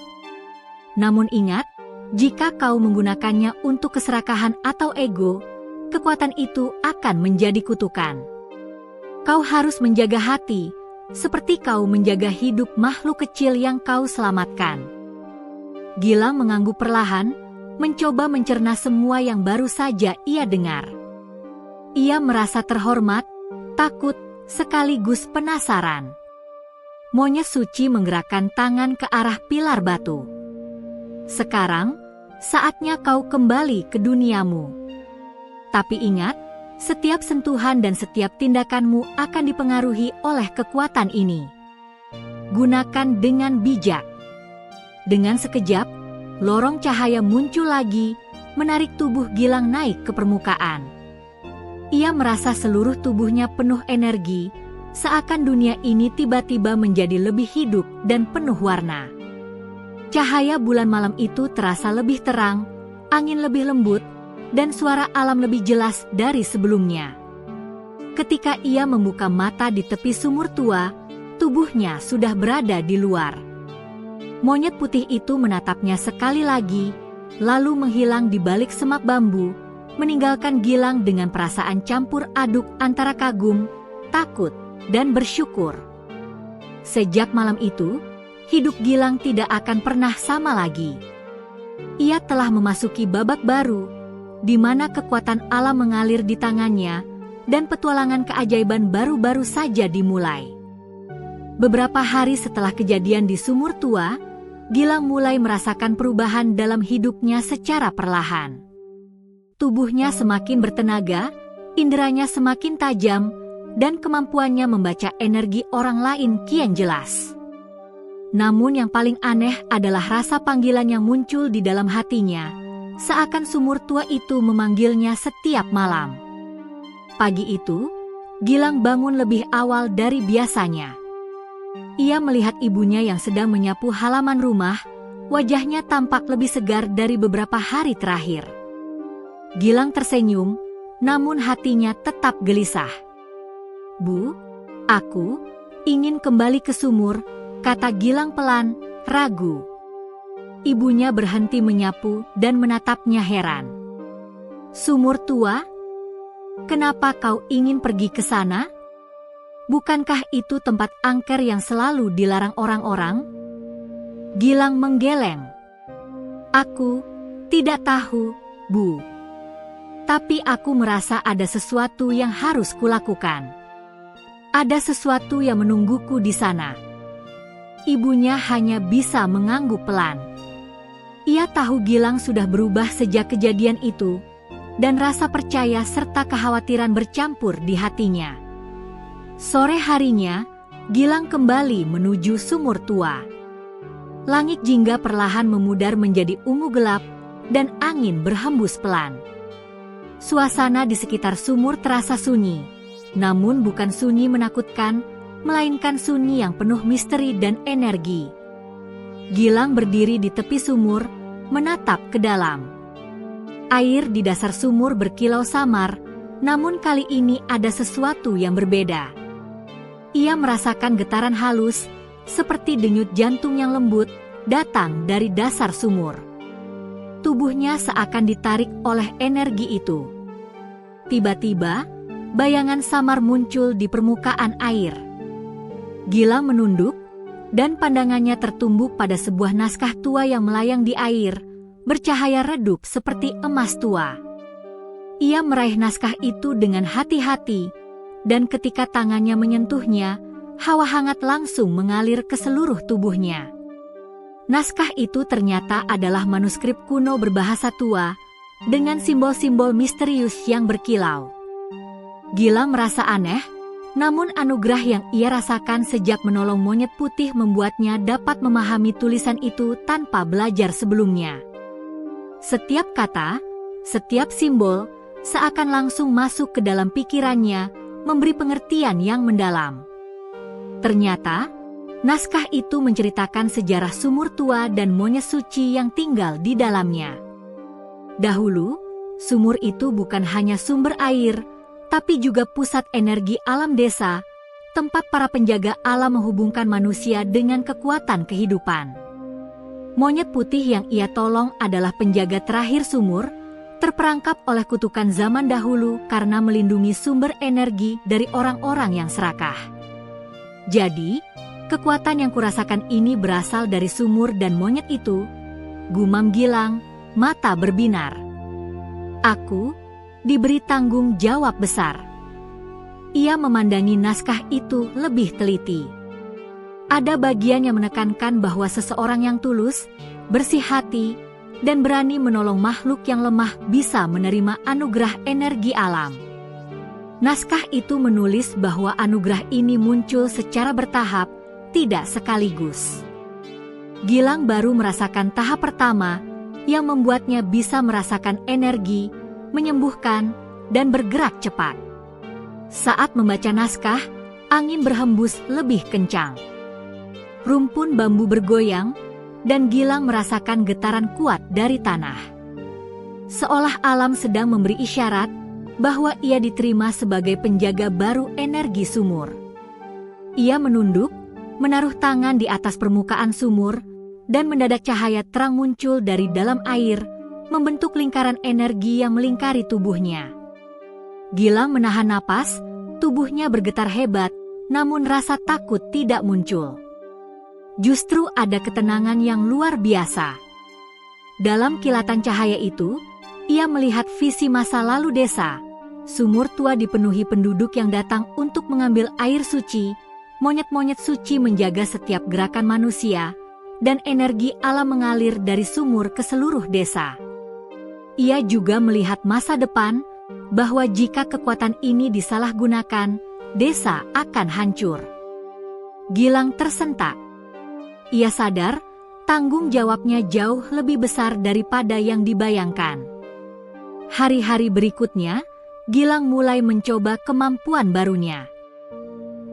Namun ingat, jika kau menggunakannya untuk keserakahan atau ego, kekuatan itu akan menjadi kutukan. Kau harus menjaga hati, seperti kau menjaga hidup makhluk kecil yang kau selamatkan. Gilang mengangguk perlahan, mencoba mencerna semua yang baru saja ia dengar. Ia merasa terhormat, takut, sekaligus penasaran. Monyet suci menggerakkan tangan ke arah pilar batu. Sekarang, saatnya kau kembali ke duniamu. Tapi ingat, setiap sentuhan dan setiap tindakanmu akan dipengaruhi oleh kekuatan ini. Gunakan dengan bijak. Dengan sekejap, lorong cahaya muncul lagi, menarik tubuh Gilang naik ke permukaan. Ia merasa seluruh tubuhnya penuh energi, seakan dunia ini tiba-tiba menjadi lebih hidup dan penuh warna. Cahaya bulan malam itu terasa lebih terang, angin lebih lembut, dan suara alam lebih jelas dari sebelumnya. Ketika ia membuka mata di tepi sumur tua, tubuhnya sudah berada di luar. Monyet putih itu menatapnya sekali lagi, lalu menghilang di balik semak bambu, meninggalkan Gilang dengan perasaan campur aduk antara kagum, takut, dan bersyukur. Sejak malam itu, hidup Gilang tidak akan pernah sama lagi. Ia telah memasuki babak baru, di mana kekuatan alam mengalir di tangannya, dan petualangan keajaiban baru-baru saja dimulai. Beberapa hari setelah kejadian di sumur tua, Gilang mulai merasakan perubahan dalam hidupnya secara perlahan. Tubuhnya semakin bertenaga, inderanya semakin tajam, dan kemampuannya membaca energi orang lain kian jelas. Namun yang paling aneh adalah rasa panggilan yang muncul di dalam hatinya, seakan sumur tua itu memanggilnya setiap malam. Pagi itu, Gilang bangun lebih awal dari biasanya. Ia melihat ibunya yang sedang menyapu halaman rumah, wajahnya tampak lebih segar dari beberapa hari terakhir. Gilang tersenyum, namun hatinya tetap gelisah. "Bu, aku ingin kembali ke sumur," kata Gilang pelan, ragu. Ibunya berhenti menyapu dan menatapnya heran. "Sumur tua? Kenapa kau ingin pergi ke sana? Bukankah itu tempat angker yang selalu dilarang orang-orang?" Gilang menggeleng. "Aku tidak tahu, Bu. Tapi aku merasa ada sesuatu yang harus kulakukan. Ada sesuatu yang menungguku di sana." Ibunya hanya bisa mengangguk pelan. Ia tahu Gilang sudah berubah sejak kejadian itu, dan rasa percaya serta kekhawatiran bercampur di hatinya. Sore harinya, Gilang kembali menuju sumur tua. Langit jingga perlahan memudar menjadi ungu gelap, dan angin berhembus pelan. Suasana di sekitar sumur terasa sunyi. Namun bukan sunyi menakutkan, melainkan sunyi yang penuh misteri dan energi. Gilang berdiri di tepi sumur, menatap ke dalam. Air di dasar sumur berkilau samar, namun kali ini ada sesuatu yang berbeda. Ia merasakan getaran halus, seperti denyut jantung yang lembut, datang dari dasar sumur. Tubuhnya seakan ditarik oleh energi itu. Tiba-tiba, bayangan samar muncul di permukaan air. Gilang menunduk, dan pandangannya tertumbuk pada sebuah naskah tua yang melayang di air, bercahaya redup seperti emas tua. Ia meraih naskah itu dengan hati-hati, dan ketika tangannya menyentuhnya, hawa hangat langsung mengalir ke seluruh tubuhnya. Naskah itu ternyata adalah manuskrip kuno berbahasa tua, dengan simbol-simbol misterius yang berkilau. Gilang merasa aneh, namun anugerah yang ia rasakan sejak menolong monyet putih membuatnya dapat memahami tulisan itu tanpa belajar sebelumnya. Setiap kata, setiap simbol, seakan langsung masuk ke dalam pikirannya, memberi pengertian yang mendalam. Ternyata, naskah itu menceritakan sejarah sumur tua dan monyet suci yang tinggal di dalamnya. Dahulu, sumur itu bukan hanya sumber air, tapi juga pusat energi alam desa, tempat para penjaga alam menghubungkan manusia dengan kekuatan kehidupan. Monyet putih yang ia tolong adalah penjaga terakhir sumur, terperangkap oleh kutukan zaman dahulu karena melindungi sumber energi dari orang-orang yang serakah. Jadi, kekuatan yang kurasakan ini berasal dari sumur dan monyet itu, gumam Gilang, mata berbinar. Aku diberi tanggung jawab besar. Ia memandangi naskah itu lebih teliti. Ada bagian yang menekankan bahwa seseorang yang tulus, bersih hati, dan berani menolong makhluk yang lemah bisa menerima anugerah energi alam. Naskah itu menulis bahwa anugerah ini muncul secara bertahap, tidak sekaligus. Gilang baru merasakan tahap pertama, yang membuatnya bisa merasakan energi, menyembuhkan, dan bergerak cepat. Saat membaca naskah, angin berhembus lebih kencang. Rumpun bambu bergoyang, dan Gilang merasakan getaran kuat dari tanah. Seolah alam sedang memberi isyarat bahwa ia diterima sebagai penjaga baru energi sumur. Ia menunduk, menaruh tangan di atas permukaan sumur, dan mendadak cahaya terang muncul dari dalam air, membentuk lingkaran energi yang melingkari tubuhnya. Gilang menahan napas, tubuhnya bergetar hebat, namun rasa takut tidak muncul. Justru ada ketenangan yang luar biasa. Dalam kilatan cahaya itu, ia melihat visi masa lalu desa. Sumur tua dipenuhi penduduk yang datang untuk mengambil air suci, monyet-monyet suci menjaga setiap gerakan manusia, dan energi alam mengalir dari sumur ke seluruh desa. Ia juga melihat masa depan, bahwa jika kekuatan ini disalahgunakan, desa akan hancur. Gilang tersentak. Ia sadar, tanggung jawabnya jauh lebih besar daripada yang dibayangkan. Hari-hari berikutnya, Gilang mulai mencoba kemampuan barunya.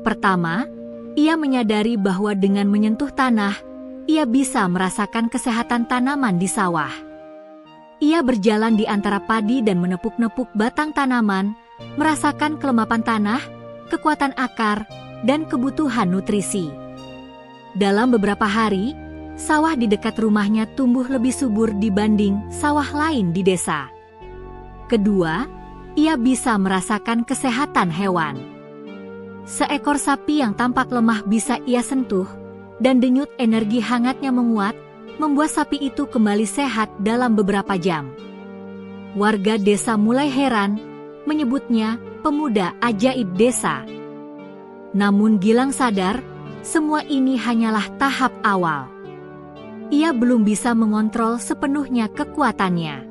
Pertama, ia menyadari bahwa dengan menyentuh tanah, ia bisa merasakan kesehatan tanaman di sawah. Ia berjalan di antara padi dan menepuk-nepuk batang tanaman, merasakan kelemapan tanah, kekuatan akar, dan kebutuhan nutrisi. Dalam beberapa hari, sawah di dekat rumahnya tumbuh lebih subur dibanding sawah lain di desa. Kedua, ia bisa merasakan kesehatan hewan. Seekor sapi yang tampak lemah bisa ia sentuh, dan denyut energi hangatnya menguat, membuat sapi itu kembali sehat dalam beberapa jam. Warga desa mulai heran, menyebutnya pemuda ajaib desa. Namun Gilang sadar, semua ini hanyalah tahap awal. Ia belum bisa mengontrol sepenuhnya kekuatannya.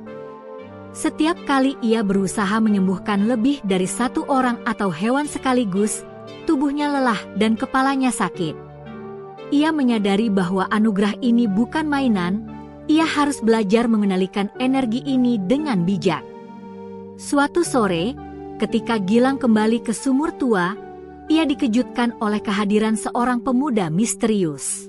Setiap kali ia berusaha menyembuhkan lebih dari satu orang atau hewan sekaligus, tubuhnya lelah dan kepalanya sakit. Ia menyadari bahwa anugerah ini bukan mainan, ia harus belajar mengendalikan energi ini dengan bijak. Suatu sore, ketika Gilang kembali ke sumur tua, ia dikejutkan oleh kehadiran seorang pemuda misterius.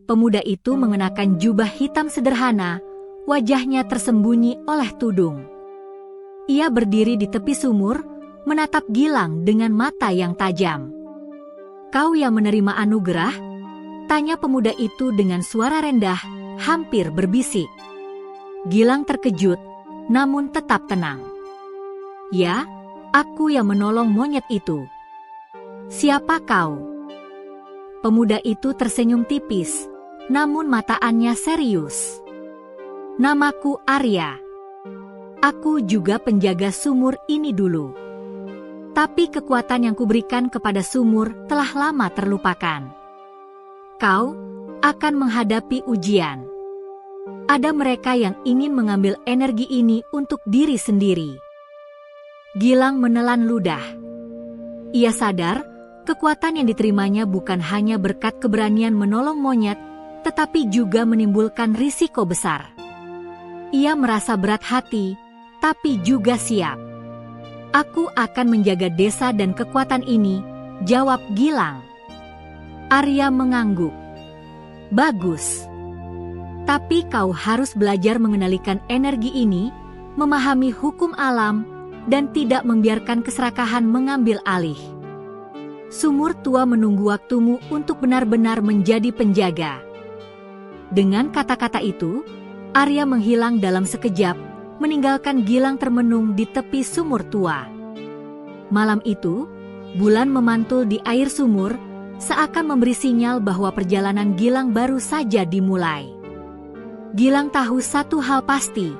Pemuda itu mengenakan jubah hitam sederhana, wajahnya tersembunyi oleh tudung. Ia berdiri di tepi sumur, menatap Gilang dengan mata yang tajam. "Kau yang menerima anugerah?" tanya pemuda itu dengan suara rendah, hampir berbisik. Gilang terkejut, namun tetap tenang. "Ya, aku yang menolong monyet itu." "Siapa kau?" Pemuda itu tersenyum tipis, namun mataannya serius. "Namaku Arya. Aku juga penjaga sumur ini dulu. Tapi kekuatan yang kuberikan kepada sumur telah lama terlupakan. Kau akan menghadapi ujian. Ada mereka yang ingin mengambil energi ini untuk diri sendiri." Gilang menelan ludah. Ia sadar, kekuatan yang diterimanya bukan hanya berkat keberanian menolong monyet, tetapi juga menimbulkan risiko besar. Ia merasa berat hati, tapi juga siap. "Aku akan menjaga desa dan kekuatan ini," jawab Gilang. Arya mengangguk. "Bagus. Tapi kau harus belajar mengendalikan energi ini, memahami hukum alam, dan tidak membiarkan keserakahan mengambil alih. Sumur tua menunggu waktumu untuk benar-benar menjadi penjaga." Dengan kata-kata itu, Arya menghilang dalam sekejap, meninggalkan Gilang termenung di tepi sumur tua. Malam itu, bulan memantul di air sumur, seakan memberi sinyal bahwa perjalanan Gilang baru saja dimulai. Gilang tahu satu hal pasti,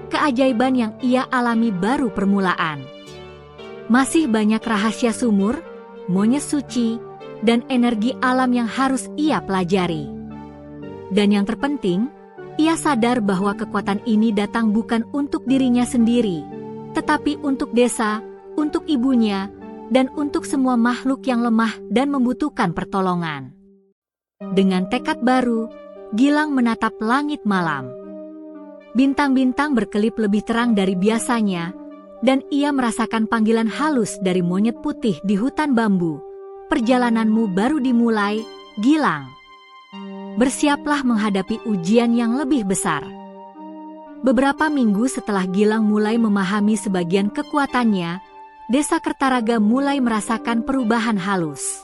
keajaiban yang ia alami baru permulaan. Masih banyak rahasia sumur, monyet suci, dan energi alam yang harus ia pelajari. Dan yang terpenting, ia sadar bahwa kekuatan ini datang bukan untuk dirinya sendiri, tetapi untuk desa, untuk ibunya, dan untuk semua makhluk yang lemah dan membutuhkan pertolongan. Dengan tekad baru, Gilang menatap langit malam. Bintang-bintang berkelip lebih terang dari biasanya, dan ia merasakan panggilan halus dari monyet putih di hutan bambu. "Perjalananmu baru dimulai, Gilang. Bersiaplah menghadapi ujian yang lebih besar." Beberapa minggu setelah Gilang mulai memahami sebagian kekuatannya, desa Kertaraga mulai merasakan perubahan halus.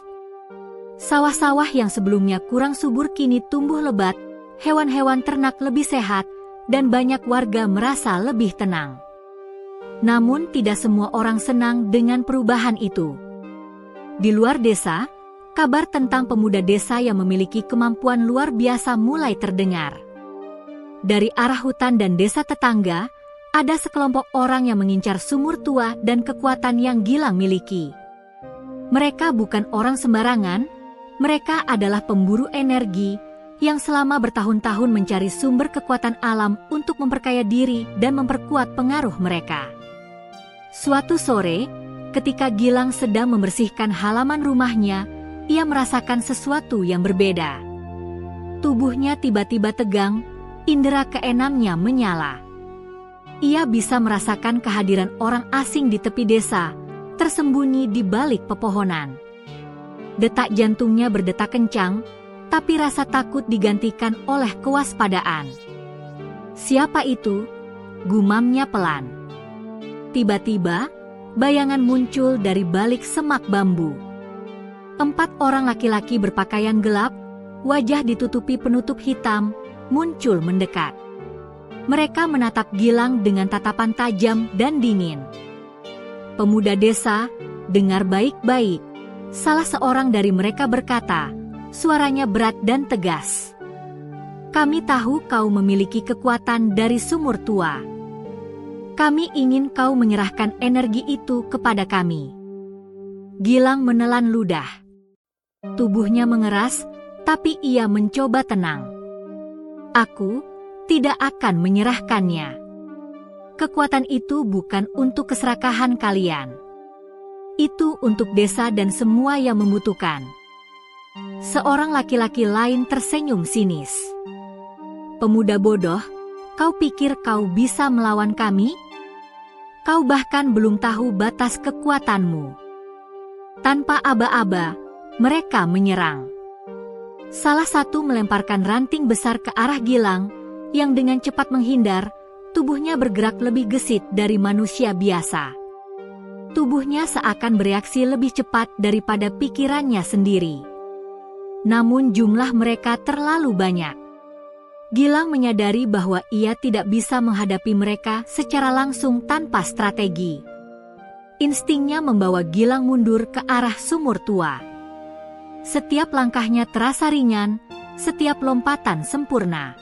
Sawah-sawah yang sebelumnya kurang subur kini tumbuh lebat, hewan-hewan ternak lebih sehat, dan banyak warga merasa lebih tenang. Namun tidak semua orang senang dengan perubahan itu. Di luar desa, kabar tentang pemuda desa yang memiliki kemampuan luar biasa mulai terdengar. Dari arah hutan dan desa tetangga, ada sekelompok orang yang mengincar sumur tua dan kekuatan yang Gilang miliki. Mereka bukan orang sembarangan, mereka adalah pemburu energi yang selama bertahun-tahun mencari sumber kekuatan alam untuk memperkaya diri dan memperkuat pengaruh mereka. Suatu sore, ketika Gilang sedang membersihkan halaman rumahnya, ia merasakan sesuatu yang berbeda. Tubuhnya tiba-tiba tegang, indera keenamnya menyala. Ia bisa merasakan kehadiran orang asing di tepi desa, tersembunyi di balik pepohonan. Detak jantungnya berdetak kencang, tapi rasa takut digantikan oleh kewaspadaan. "Siapa itu?" gumamnya pelan. Tiba-tiba, bayangan muncul dari balik semak bambu. 4 orang laki-laki berpakaian gelap, wajah ditutupi penutup hitam, muncul mendekat. Mereka menatap Gilang dengan tatapan tajam dan dingin. "Pemuda desa, dengar baik-baik," salah seorang dari mereka berkata, suaranya berat dan tegas. "Kami tahu kau memiliki kekuatan dari sumur tua. Kami ingin kau menyerahkan energi itu kepada kami." Gilang menelan ludah. Tubuhnya mengeras, tapi ia mencoba tenang. "Aku tidak akan menyerahkannya. Kekuatan itu bukan untuk keserakahan kalian. Itu untuk desa dan semua yang membutuhkan." Seorang laki-laki lain tersenyum sinis. "Pemuda bodoh, kau pikir kau bisa melawan kami? Kau bahkan belum tahu batas kekuatanmu." Tanpa aba-aba, mereka menyerang. Salah satu melemparkan ranting besar ke arah Gilang, yang dengan cepat menghindar, tubuhnya bergerak lebih gesit dari manusia biasa. Tubuhnya seakan bereaksi lebih cepat daripada pikirannya sendiri. Namun jumlah mereka terlalu banyak. Gilang menyadari bahwa ia tidak bisa menghadapi mereka secara langsung tanpa strategi. Instingnya membawa Gilang mundur ke arah sumur tua. Setiap langkahnya terasa ringan, setiap lompatan sempurna.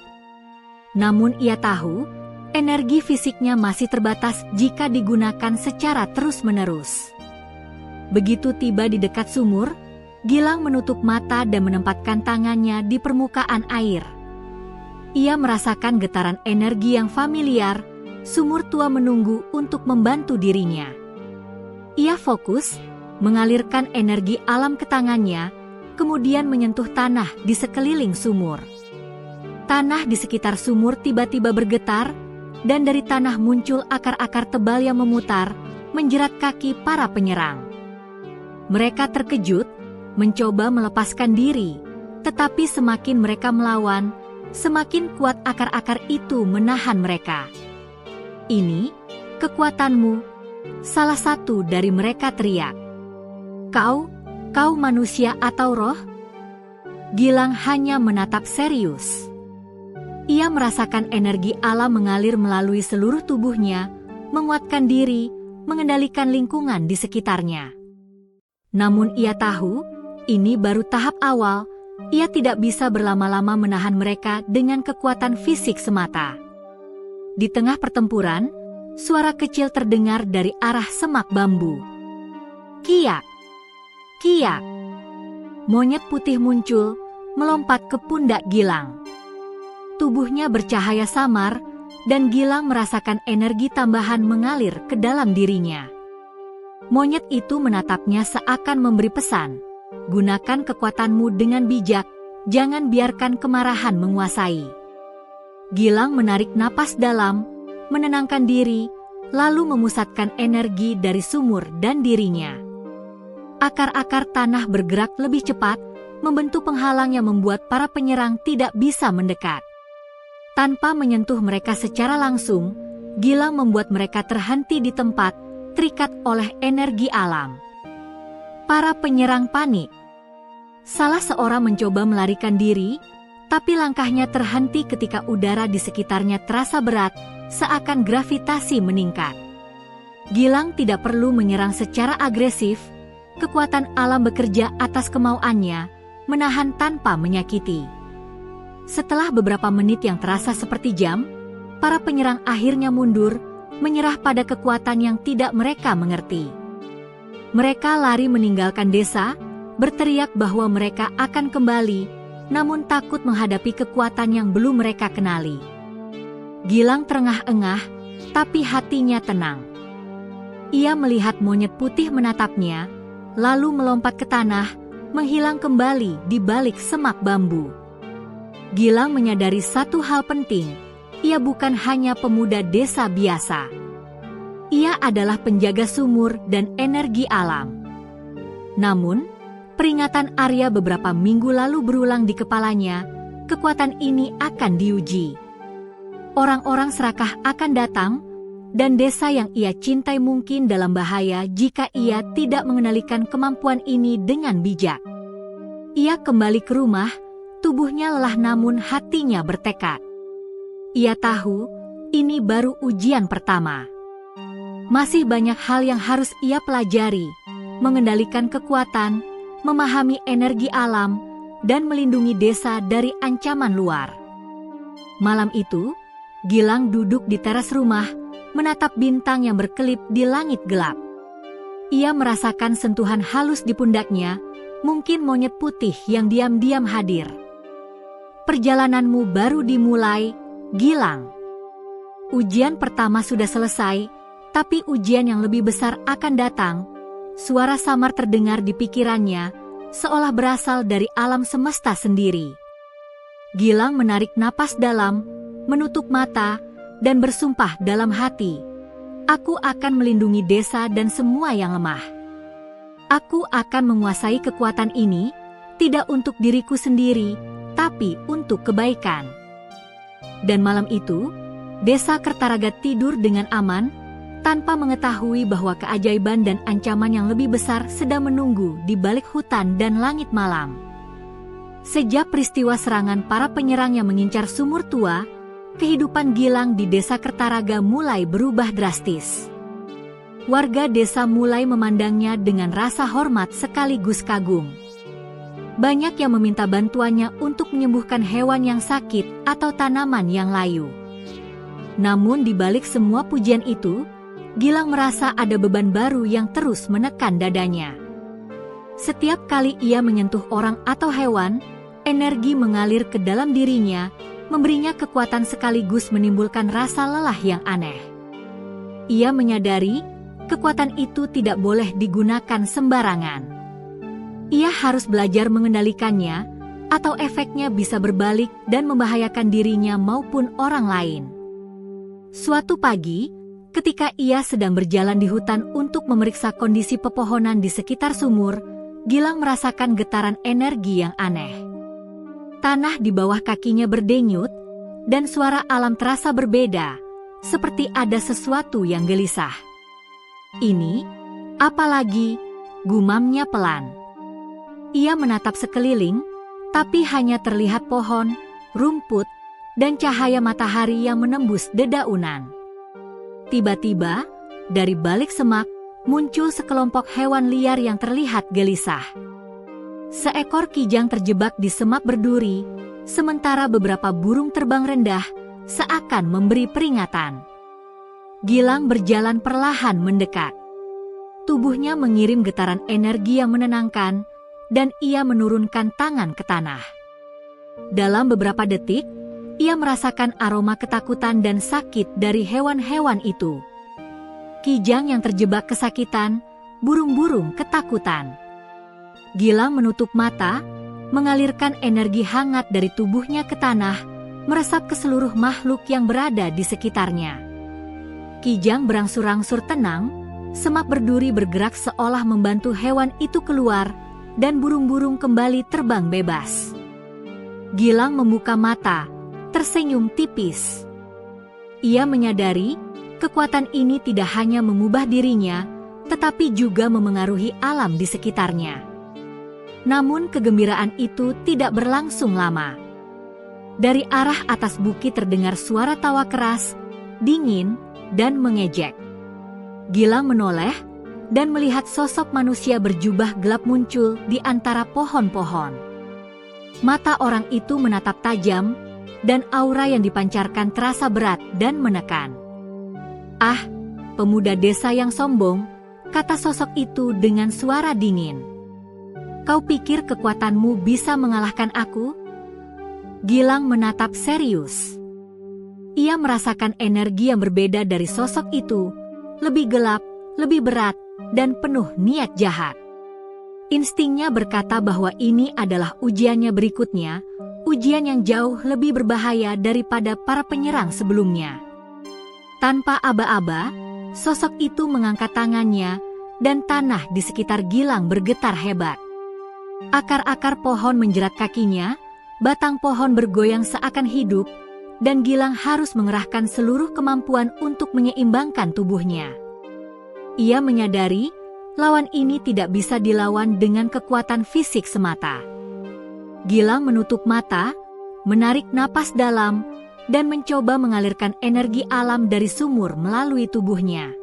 Namun ia tahu, energi fisiknya masih terbatas jika digunakan secara terus-menerus. Begitu tiba di dekat sumur, Gilang menutup mata dan menempatkan tangannya di permukaan air. Ia merasakan getaran energi yang familiar, sumur tua menunggu untuk membantu dirinya. Ia fokus, mengalirkan energi alam ke tangannya, kemudian menyentuh tanah di sekeliling sumur. Tanah di sekitar sumur tiba-tiba bergetar, dan dari tanah muncul akar-akar tebal yang memutar, menjerat kaki para penyerang. Mereka terkejut, mencoba melepaskan diri, tetapi semakin mereka melawan, semakin kuat akar-akar itu menahan mereka. "Ini kekuatanmu," salah satu dari mereka teriak. Kau manusia atau roh?" Gilang hanya menatap serius. Ia merasakan energi alam mengalir melalui seluruh tubuhnya, menguatkan diri, mengendalikan lingkungan di sekitarnya. Namun ia tahu, ini baru tahap awal. Ia tidak bisa berlama-lama menahan mereka dengan kekuatan fisik semata. Di tengah pertempuran, suara kecil terdengar dari arah semak bambu. "Kiak! Kiak!" Monyet putih muncul, melompat ke pundak Gilang. Tubuhnya bercahaya samar, dan Gilang merasakan energi tambahan mengalir ke dalam dirinya. Monyet itu menatapnya seakan memberi pesan, "Gunakan kekuatanmu dengan bijak, jangan biarkan kemarahan menguasai." Gilang menarik napas dalam, menenangkan diri, lalu memusatkan energi dari sumur dan dirinya. Akar-akar tanah bergerak lebih cepat, membentuk penghalang yang membuat para penyerang tidak bisa mendekat. Tanpa menyentuh mereka secara langsung, Gilang membuat mereka terhenti di tempat, terikat oleh energi alam. Para penyerang panik. Salah seorang mencoba melarikan diri, tapi langkahnya terhenti ketika udara di sekitarnya terasa berat, seakan gravitasi meningkat. Gilang tidak perlu menyerang secara agresif, kekuatan alam bekerja atas kemauannya, menahan tanpa menyakiti. Setelah beberapa menit yang terasa seperti jam, para penyerang akhirnya mundur, menyerah pada kekuatan yang tidak mereka mengerti. Mereka lari meninggalkan desa, berteriak bahwa mereka akan kembali, namun takut menghadapi kekuatan yang belum mereka kenali. Gilang terengah-engah, tapi hatinya tenang. Ia melihat monyet putih menatapnya, lalu melompat ke tanah, menghilang kembali di balik semak bambu. Gilang menyadari satu hal penting, ia bukan hanya pemuda desa biasa. Ia adalah penjaga sumur dan energi alam. Namun, peringatan Arya beberapa minggu lalu berulang di kepalanya, kekuatan ini akan diuji. Orang-orang serakah akan datang, dan desa yang ia cintai mungkin dalam bahaya jika ia tidak mengendalikan kemampuan ini dengan bijak. Ia kembali ke rumah, tubuhnya lelah namun hatinya bertekad. Ia tahu, ini baru ujian pertama. Masih banyak hal yang harus ia pelajari, mengendalikan kekuatan, memahami energi alam, dan melindungi desa dari ancaman luar. Malam itu, Gilang duduk di teras rumah, menatap bintang yang berkelip di langit gelap. Ia merasakan sentuhan halus di pundaknya, mungkin monyet putih yang diam-diam hadir. "Perjalananmu baru dimulai, Gilang. Ujian pertama sudah selesai, tapi ujian yang lebih besar akan datang." Suara samar terdengar di pikirannya, seolah berasal dari alam semesta sendiri. Gilang menarik napas dalam, menutup mata, dan bersumpah dalam hati, "Aku akan melindungi desa dan semua yang lemah. Aku akan menguasai kekuatan ini, tidak untuk diriku sendiri, tapi untuk kebaikan. Dan malam itu, Desa Kertaraga tidur dengan aman, tanpa mengetahui bahwa keajaiban dan ancaman yang lebih besar sedang menunggu di balik hutan dan langit malam. Sejak peristiwa serangan para penyerang yang mengincar sumur tua, kehidupan Gilang di Desa Kertaraga mulai berubah drastis. Warga desa mulai memandangnya dengan rasa hormat sekaligus kagum. Banyak yang meminta bantuannya untuk menyembuhkan hewan yang sakit atau tanaman yang layu. Namun di balik semua pujian itu, Gilang merasa ada beban baru yang terus menekan dadanya. Setiap kali ia menyentuh orang atau hewan, energi mengalir ke dalam dirinya, memberinya kekuatan sekaligus menimbulkan rasa lelah yang aneh. Ia menyadari, kekuatan itu tidak boleh digunakan sembarangan. Ia harus belajar mengendalikannya, atau efeknya bisa berbalik dan membahayakan dirinya maupun orang lain. Suatu pagi, ketika ia sedang berjalan di hutan untuk memeriksa kondisi pepohonan di sekitar sumur, Gilang merasakan getaran energi yang aneh. Tanah di bawah kakinya berdenyut, dan suara alam terasa berbeda, seperti ada sesuatu yang gelisah. Ini, apalagi, gumamnya pelan. Ia menatap sekeliling, tapi hanya terlihat pohon, rumput, dan cahaya matahari yang menembus dedaunan. Tiba-tiba, dari balik semak, muncul sekelompok hewan liar yang terlihat gelisah. Seekor kijang terjebak di semak berduri, sementara beberapa burung terbang rendah, seakan memberi peringatan. Gilang berjalan perlahan mendekat. Tubuhnya mengirim getaran energi yang menenangkan, dan ia menurunkan tangan ke tanah. Dalam beberapa detik, ia merasakan aroma ketakutan dan sakit dari hewan-hewan itu. Kijang yang terjebak kesakitan, burung-burung ketakutan. Gilang menutup mata, mengalirkan energi hangat dari tubuhnya ke tanah, meresap ke seluruh makhluk yang berada di sekitarnya. Kijang berangsur-angsur tenang, semak berduri bergerak seolah membantu hewan itu keluar, dan burung-burung kembali terbang bebas. Gilang membuka mata, tersenyum tipis. Ia menyadari, kekuatan ini tidak hanya mengubah dirinya, tetapi juga memengaruhi alam di sekitarnya. Namun kegembiraan itu tidak berlangsung lama. Dari arah atas bukit terdengar suara tawa keras, dingin, dan mengejek. Gilang menoleh, dan melihat sosok manusia berjubah gelap muncul di antara pohon-pohon. Mata orang itu menatap tajam, dan aura yang dipancarkan terasa berat dan menekan. "Ah, pemuda desa yang sombong," kata sosok itu dengan suara dingin. "Kau pikir kekuatanmu bisa mengalahkan aku?" Gilang menatap serius. Ia merasakan energi yang berbeda dari sosok itu, lebih gelap, lebih berat, dan penuh niat jahat. Instingnya berkata bahwa ini adalah ujiannya berikutnya, ujian yang jauh lebih berbahaya daripada para penyerang sebelumnya. Tanpa aba-aba, sosok itu mengangkat tangannya, dan tanah di sekitar Gilang bergetar hebat. Akar-akar pohon menjerat kakinya, batang pohon bergoyang seakan hidup, dan Gilang harus mengerahkan seluruh kemampuan untuk menyeimbangkan tubuhnya. Ia menyadari, lawan ini tidak bisa dilawan dengan kekuatan fisik semata. Gilang menutup mata, menarik napas dalam, dan mencoba mengalirkan energi alam dari sumur melalui tubuhnya.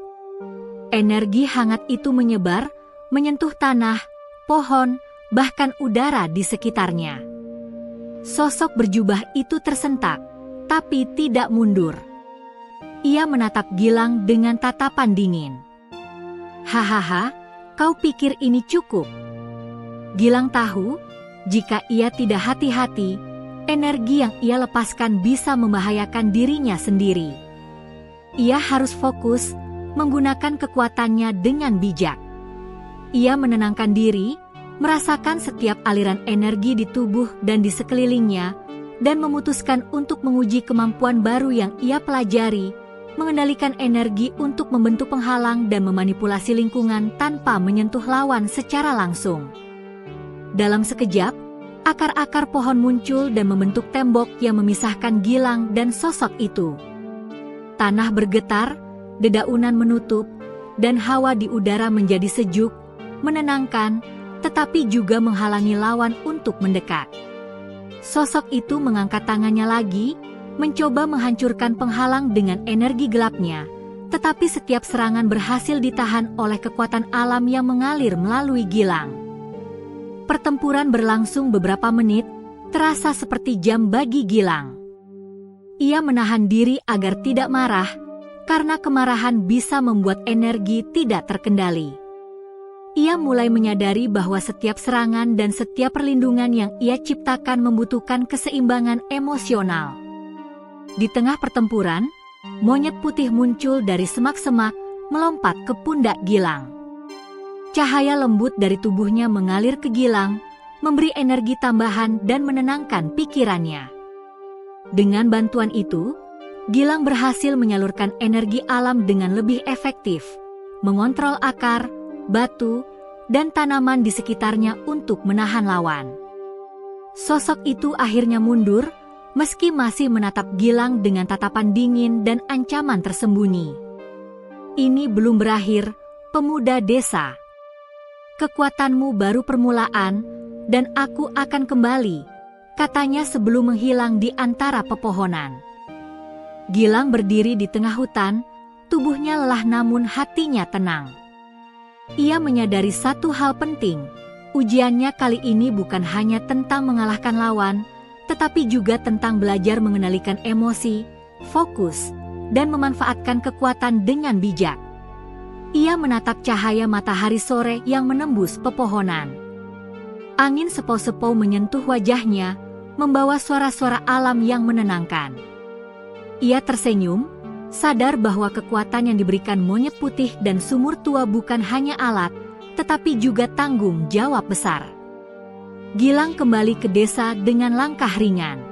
Energi hangat itu menyebar, menyentuh tanah, pohon, bahkan udara di sekitarnya. Sosok berjubah itu tersentak, tapi tidak mundur. Ia menatap Gilang dengan tatapan dingin. "Hahaha, kau pikir ini cukup?" Gilang tahu, jika ia tidak hati-hati, energi yang ia lepaskan bisa membahayakan dirinya sendiri. Ia harus fokus, menggunakan kekuatannya dengan bijak. Ia menenangkan diri, merasakan setiap aliran energi di tubuh dan di sekelilingnya, dan memutuskan untuk menguji kemampuan baru yang ia pelajari, mengendalikan energi untuk membentuk penghalang dan memanipulasi lingkungan tanpa menyentuh lawan secara langsung. Dalam sekejap, Akar-akar pohon muncul dan membentuk tembok yang memisahkan Gilang dan sosok itu. Tanah bergetar, dedaunan menutup, dan hawa di udara menjadi sejuk, menenangkan, tetapi juga menghalangi lawan untuk mendekat. Sosok itu mengangkat tangannya lagi, mencoba menghancurkan penghalang dengan energi gelapnya, tetapi setiap serangan berhasil ditahan oleh kekuatan alam yang mengalir melalui Gilang. Pertempuran berlangsung beberapa menit, terasa seperti jam bagi Gilang. Ia menahan diri agar tidak marah, karena kemarahan bisa membuat energi tidak terkendali. Ia mulai menyadari bahwa setiap serangan dan setiap perlindungan yang ia ciptakan membutuhkan keseimbangan emosional. Di tengah pertempuran, monyet putih muncul dari semak-semak, melompat ke pundak Gilang. Cahaya lembut dari tubuhnya mengalir ke Gilang, memberi energi tambahan dan menenangkan pikirannya. Dengan bantuan itu, Gilang berhasil menyalurkan energi alam dengan lebih efektif, mengontrol akar, batu, dan tanaman di sekitarnya untuk menahan lawan. Sosok itu akhirnya mundur, meski masih menatap Gilang dengan tatapan dingin dan ancaman tersembunyi. Ini belum berakhir, pemuda desa. Kekuatanmu baru permulaan, dan aku akan kembali, katanya sebelum menghilang di antara pepohonan. Gilang berdiri di tengah hutan, tubuhnya lelah namun hatinya tenang. Ia menyadari satu hal penting, ujiannya kali ini bukan hanya tentang mengalahkan lawan, tetapi juga tentang belajar mengendalikan emosi, fokus, dan memanfaatkan kekuatan dengan bijak. Ia menatap cahaya matahari sore yang menembus pepohonan. Angin sepau-sepau menyentuh wajahnya, membawa suara-suara alam yang menenangkan. Ia tersenyum, sadar bahwa kekuatan yang diberikan monyet putih dan sumur tua bukan hanya alat, tetapi juga tanggung jawab besar. Gilang kembali ke desa dengan langkah ringan.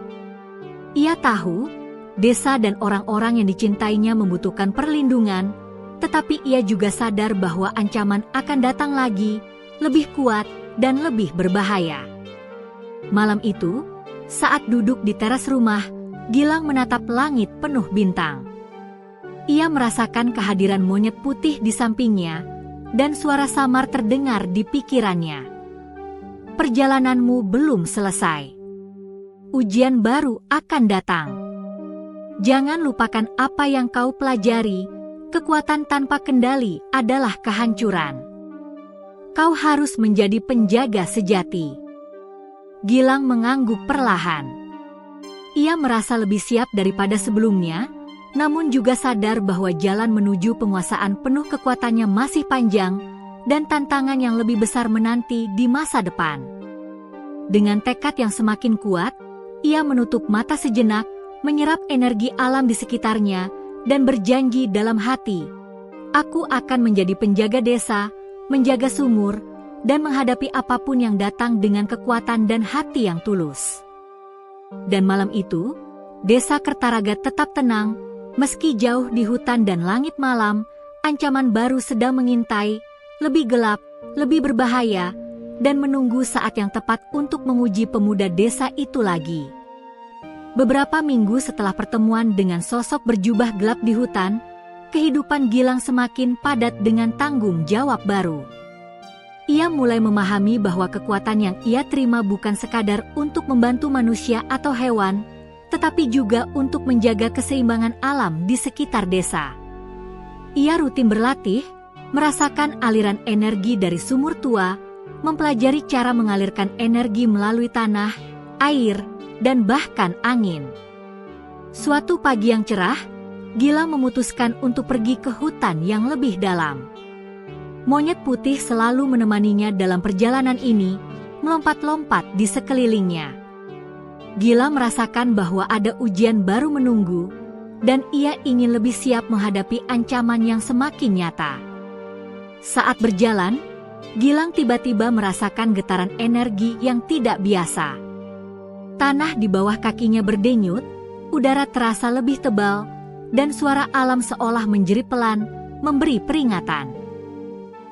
Ia tahu, desa dan orang-orang yang dicintainya membutuhkan perlindungan, tetapi ia juga sadar bahwa ancaman akan datang lagi, lebih kuat dan lebih berbahaya. Malam itu, saat duduk di teras rumah, Gilang menatap langit penuh bintang. Ia merasakan kehadiran monyet putih di sampingnya, dan suara samar terdengar di pikirannya. Perjalananmu belum selesai. Ujian baru akan datang. Jangan lupakan apa yang kau pelajari, kekuatan tanpa kendali adalah kehancuran. Kau harus menjadi penjaga sejati. Gilang mengangguk perlahan. Ia merasa lebih siap daripada sebelumnya, namun juga sadar bahwa jalan menuju penguasaan penuh kekuatannya masih panjang dan tantangan yang lebih besar menanti di masa depan. Dengan tekad yang semakin kuat, ia menutup mata sejenak, menyerap energi alam di sekitarnya, dan berjanji dalam hati, "Aku akan menjadi penjaga desa, menjaga sumur, dan menghadapi apapun yang datang dengan kekuatan dan hati yang tulus." Dan malam itu, desa Kertaraga tetap tenang, meski jauh di hutan dan langit malam, ancaman baru sedang mengintai, lebih gelap, lebih berbahaya, dan menunggu saat yang tepat untuk menguji pemuda desa itu lagi. Beberapa minggu setelah pertemuan dengan sosok berjubah gelap di hutan, kehidupan Gilang semakin padat dengan tanggung jawab baru. Ia mulai memahami bahwa kekuatan yang ia terima bukan sekadar untuk membantu manusia atau hewan, tetapi juga untuk menjaga keseimbangan alam di sekitar desa. Ia rutin berlatih, merasakan aliran energi dari sumur tua, mempelajari cara mengalirkan energi melalui tanah, air, dan bahkan angin. Suatu pagi yang cerah, Gilang memutuskan untuk pergi ke hutan yang lebih dalam. Monyet putih selalu menemaninya dalam perjalanan ini, melompat-lompat di sekelilingnya. Gilang merasakan bahwa ada ujian baru menunggu, dan ia ingin lebih siap menghadapi ancaman yang semakin nyata. Saat berjalan, Gilang tiba-tiba merasakan getaran energi yang tidak biasa. Tanah di bawah kakinya berdenyut, udara terasa lebih tebal, dan suara alam seolah menjerit pelan, memberi peringatan.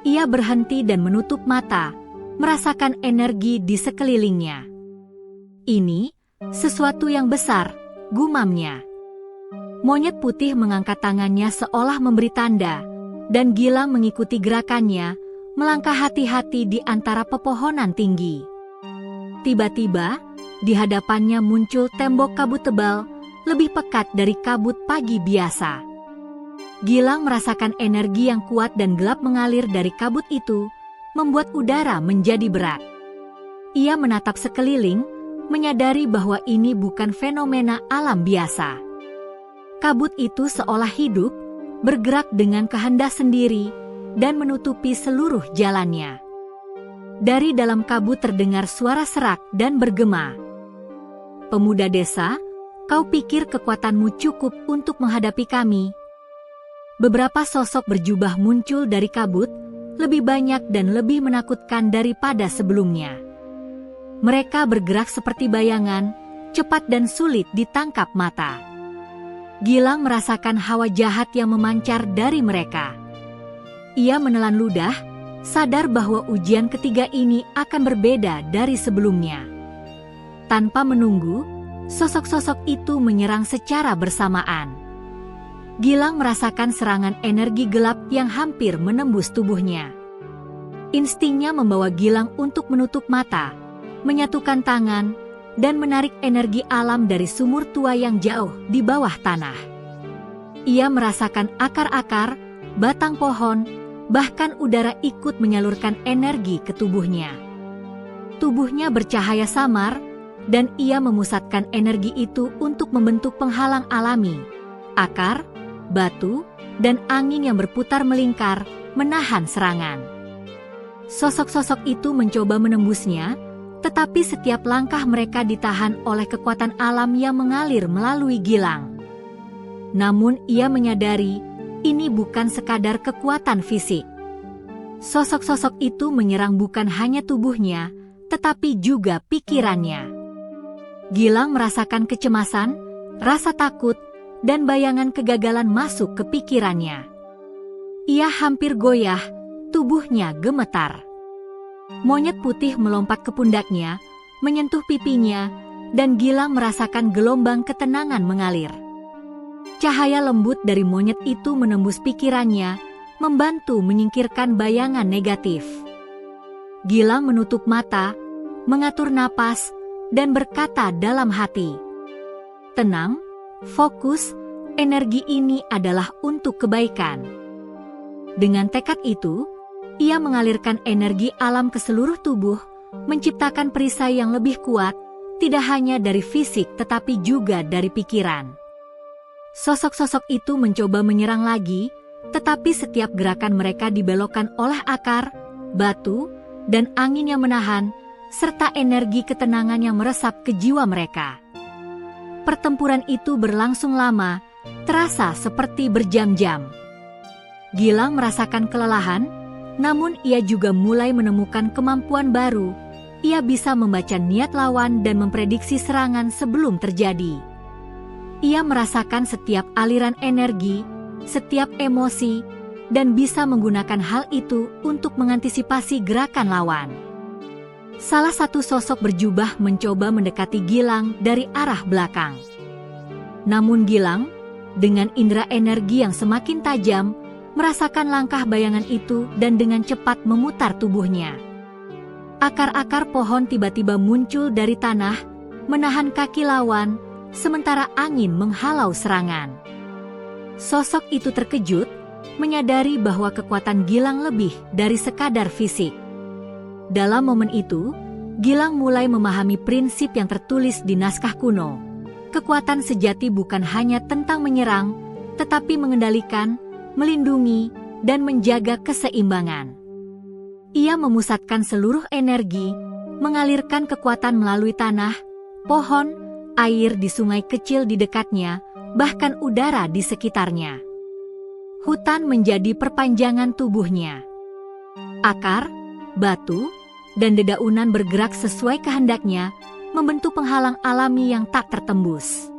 Ia berhenti dan menutup mata, merasakan energi di sekelilingnya. Ini sesuatu yang besar, gumamnya. Monyet putih mengangkat tangannya seolah memberi tanda, dan Gilang mengikuti gerakannya, melangkah hati-hati di antara pepohonan tinggi. Tiba-tiba, di hadapannya muncul tembok kabut tebal, lebih pekat dari kabut pagi biasa. Gilang merasakan energi yang kuat dan gelap mengalir dari kabut itu, membuat udara menjadi berat. Ia menatap sekeliling, menyadari bahwa ini bukan fenomena alam biasa. Kabut itu seolah hidup, bergerak dengan kehendak sendiri, dan menutupi seluruh jalannya. Dari dalam kabut terdengar suara serak dan bergema. "Pemuda desa, kau pikir kekuatanmu cukup untuk menghadapi kami?" Beberapa sosok berjubah muncul dari kabut, lebih banyak dan lebih menakutkan daripada sebelumnya. Mereka bergerak seperti bayangan, cepat dan sulit ditangkap mata. Gilang merasakan hawa jahat yang memancar dari mereka. Ia menelan ludah, sadar bahwa ujian ketiga ini akan berbeda dari sebelumnya. Tanpa menunggu, sosok-sosok itu menyerang secara bersamaan. Gilang merasakan serangan energi gelap yang hampir menembus tubuhnya. Instingnya membawa Gilang untuk menutup mata, menyatukan tangan, dan menarik energi alam dari sumur tua yang jauh di bawah tanah. Ia merasakan akar-akar, batang pohon, bahkan udara ikut menyalurkan energi ke tubuhnya. Tubuhnya bercahaya samar, dan ia memusatkan energi itu untuk membentuk penghalang alami. Akar, batu, dan angin yang berputar melingkar, menahan serangan. Sosok-sosok itu mencoba menembusnya, tetapi setiap langkah mereka ditahan oleh kekuatan alam yang mengalir melalui Gilang. Namun ia menyadari, ini bukan sekadar kekuatan fisik. Sosok-sosok itu menyerang bukan hanya tubuhnya, tetapi juga pikirannya. Gilang merasakan kecemasan, rasa takut, dan bayangan kegagalan masuk ke pikirannya. Ia hampir goyah, tubuhnya gemetar. Monyet putih melompat ke pundaknya, menyentuh pipinya, dan Gilang merasakan gelombang ketenangan mengalir. Cahaya lembut dari monyet itu menembus pikirannya, membantu menyingkirkan bayangan negatif. Gilang menutup mata, mengatur napas, dan berkata dalam hati, "Tenang, fokus, energi ini adalah untuk kebaikan." Dengan tekad itu, ia mengalirkan energi alam ke seluruh tubuh, menciptakan perisai yang lebih kuat, tidak hanya dari fisik tetapi juga dari pikiran. Sosok-sosok itu mencoba menyerang lagi, tetapi setiap gerakan mereka dibelokkan oleh akar, batu, dan angin yang menahan, serta energi ketenangan yang meresap ke jiwa mereka. Pertempuran itu berlangsung lama, terasa seperti berjam-jam. Gilang merasakan kelelahan, namun ia juga mulai menemukan kemampuan baru. Ia bisa membaca niat lawan dan memprediksi serangan sebelum terjadi. Ia merasakan setiap aliran energi, setiap emosi, dan bisa menggunakan hal itu untuk mengantisipasi gerakan lawan. Salah satu sosok berjubah mencoba mendekati Gilang dari arah belakang. Namun Gilang, dengan indera energi yang semakin tajam, merasakan langkah bayangan itu dan dengan cepat memutar tubuhnya. Akar-akar pohon tiba-tiba muncul dari tanah, menahan kaki lawan, sementara angin menghalau serangan. Sosok itu terkejut, menyadari bahwa kekuatan Gilang lebih dari sekadar fisik. Dalam momen itu, Gilang mulai memahami prinsip yang tertulis di naskah kuno. Kekuatan sejati bukan hanya tentang menyerang, tetapi mengendalikan, melindungi, dan menjaga keseimbangan. Ia memusatkan seluruh energi, mengalirkan kekuatan melalui tanah, pohon, air di sungai kecil di dekatnya, bahkan udara di sekitarnya. Hutan menjadi perpanjangan tubuhnya. Akar, batu, dan dedaunan bergerak sesuai kehendaknya, membentuk penghalang alami yang tak tertembus.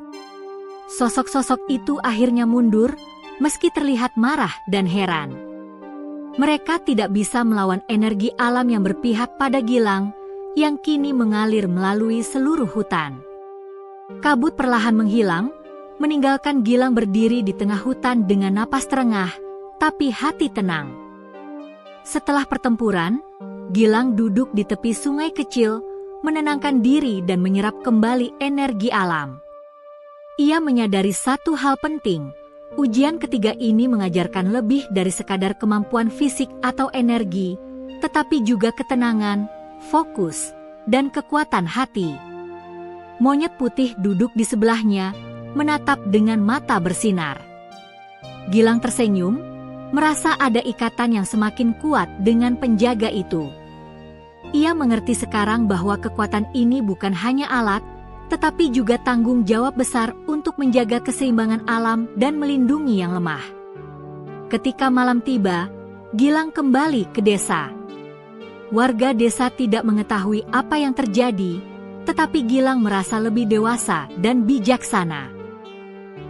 Sosok-sosok itu akhirnya mundur, meski terlihat marah dan heran. Mereka tidak bisa melawan energi alam yang berpihak pada Gilang, yang kini mengalir melalui seluruh hutan. Kabut perlahan menghilang, meninggalkan Gilang berdiri di tengah hutan dengan napas terengah, tapi hati tenang. Setelah pertempuran, Gilang duduk di tepi sungai kecil, menenangkan diri dan menyerap kembali energi alam. Ia menyadari satu hal penting, ujian ketiga ini mengajarkan lebih dari sekadar kemampuan fisik atau energi, tetapi juga ketenangan, fokus, dan kekuatan hati. Monyet putih duduk di sebelahnya, menatap dengan mata bersinar. Gilang tersenyum, merasa ada ikatan yang semakin kuat dengan penjaga itu. Ia mengerti sekarang bahwa kekuatan ini bukan hanya alat, tetapi juga tanggung jawab besar untuk menjaga keseimbangan alam dan melindungi yang lemah. Ketika malam tiba, Gilang kembali ke desa. Warga desa tidak mengetahui apa yang terjadi, tetapi Gilang merasa lebih dewasa dan bijaksana.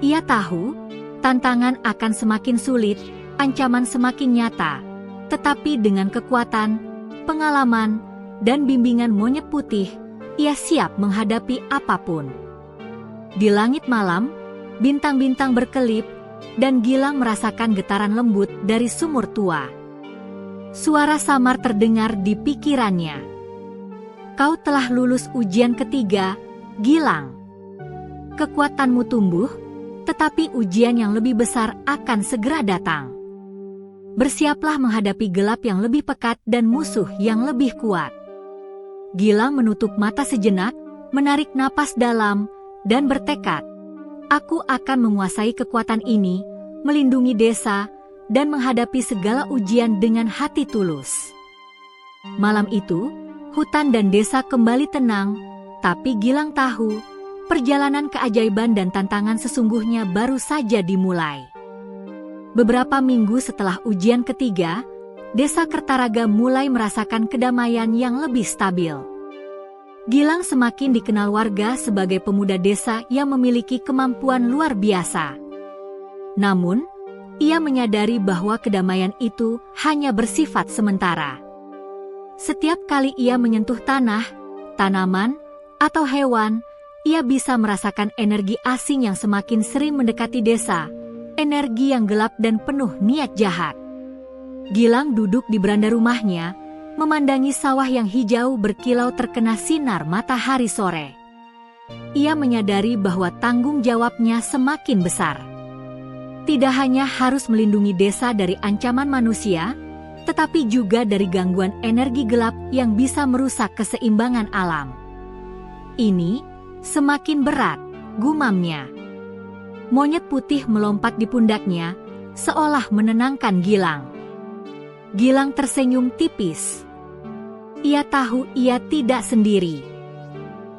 Ia tahu, tantangan akan semakin sulit, ancaman semakin nyata, tetapi dengan kekuatan, pengalaman, dan bimbingan monyet putih, ia siap menghadapi apapun. Di langit malam, bintang-bintang berkelip, dan Gilang merasakan getaran lembut dari sumur tua. Suara samar terdengar di pikirannya. Kau telah lulus ujian ketiga, Gilang. Kekuatanmu tumbuh, tetapi ujian yang lebih besar akan segera datang. Bersiaplah menghadapi gelap yang lebih pekat dan musuh yang lebih kuat. Gilang menutup mata sejenak, menarik napas dalam, dan bertekad, aku akan menguasai kekuatan ini, melindungi desa, dan menghadapi segala ujian dengan hati tulus. Malam itu, hutan dan desa kembali tenang, tapi Gilang tahu, perjalanan keajaiban dan tantangan sesungguhnya baru saja dimulai. Beberapa minggu setelah ujian ketiga, desa Kertaraga mulai merasakan kedamaian yang lebih stabil. Gilang semakin dikenal warga sebagai pemuda desa yang memiliki kemampuan luar biasa. Namun, ia menyadari bahwa kedamaian itu hanya bersifat sementara. Setiap kali ia menyentuh tanah, tanaman, atau hewan, ia bisa merasakan energi asing yang semakin sering mendekati desa, energi yang gelap dan penuh niat jahat. Gilang duduk di beranda rumahnya, memandangi sawah yang hijau berkilau terkena sinar matahari sore. Ia menyadari bahwa tanggung jawabnya semakin besar. Tidak hanya harus melindungi desa dari ancaman manusia, tetapi juga dari gangguan energi gelap yang bisa merusak keseimbangan alam. Ini semakin berat, gumamnya. Monyet putih melompat di pundaknya, seolah menenangkan Gilang. Gilang tersenyum tipis. Ia tahu ia tidak sendiri.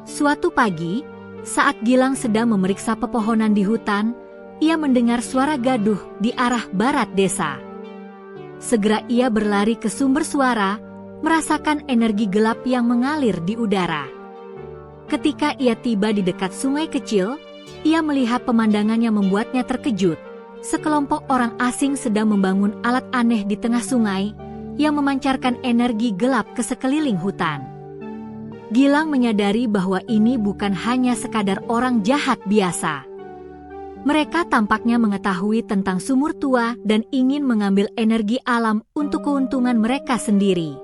Suatu pagi, saat Gilang sedang memeriksa pepohonan di hutan, ia mendengar suara gaduh di arah barat desa. Segera ia berlari ke sumber suara, merasakan energi gelap yang mengalir di udara. Ketika ia tiba di dekat sungai kecil, ia melihat pemandangan yang membuatnya terkejut. Sekelompok orang asing sedang membangun alat aneh di tengah sungai, yang memancarkan energi gelap ke sekeliling hutan. Gilang menyadari bahwa ini bukan hanya sekadar orang jahat biasa. Mereka tampaknya mengetahui tentang sumur tua dan ingin mengambil energi alam untuk keuntungan mereka sendiri.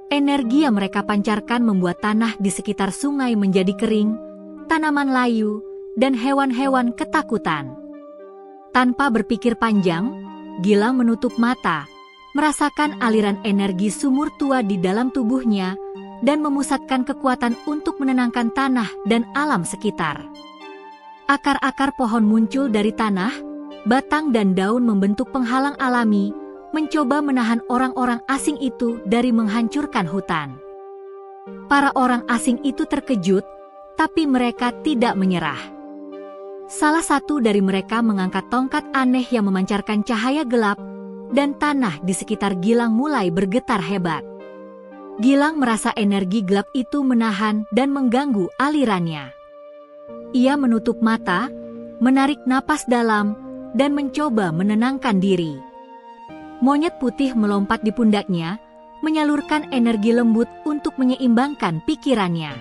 Energi yang mereka pancarkan membuat tanah di sekitar sungai menjadi kering, tanaman layu, dan hewan-hewan ketakutan. Tanpa berpikir panjang, Gilang menutup mata, merasakan aliran energi sumur tua di dalam tubuhnya, dan memusatkan kekuatan untuk menenangkan tanah dan alam sekitar. Akar-akar pohon muncul dari tanah, batang dan daun membentuk penghalang alami, mencoba menahan orang-orang asing itu dari menghancurkan hutan. Para orang asing itu terkejut, tapi mereka tidak menyerah. Salah satu dari mereka mengangkat tongkat aneh yang memancarkan cahaya gelap, dan tanah di sekitar Gilang mulai bergetar hebat. Gilang merasa energi gelap itu menahan dan mengganggu alirannya. Ia menutup mata, menarik napas dalam, dan mencoba menenangkan diri. Monyet putih melompat di pundaknya, menyalurkan energi lembut untuk untuk menyeimbangkan pikirannya.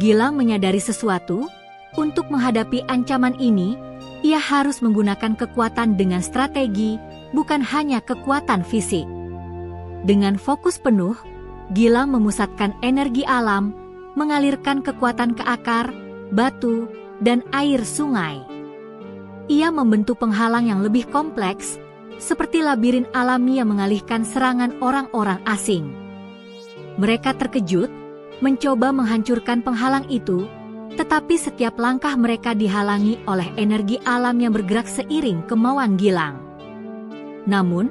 Gilang menyadari sesuatu. Untuk menghadapi ancaman ini, ia harus menggunakan kekuatan dengan strategi, bukan hanya kekuatan fisik. Dengan fokus penuh, Gilang memusatkan energi alam, mengalirkan kekuatan ke akar, batu, dan air sungai. Ia membentuk penghalang yang lebih kompleks, seperti labirin alami yang mengalihkan serangan orang-orang asing. Mereka terkejut, mencoba menghancurkan penghalang itu, tetapi setiap langkah mereka dihalangi oleh energi alam yang bergerak seiring kemauan Gilang. Namun,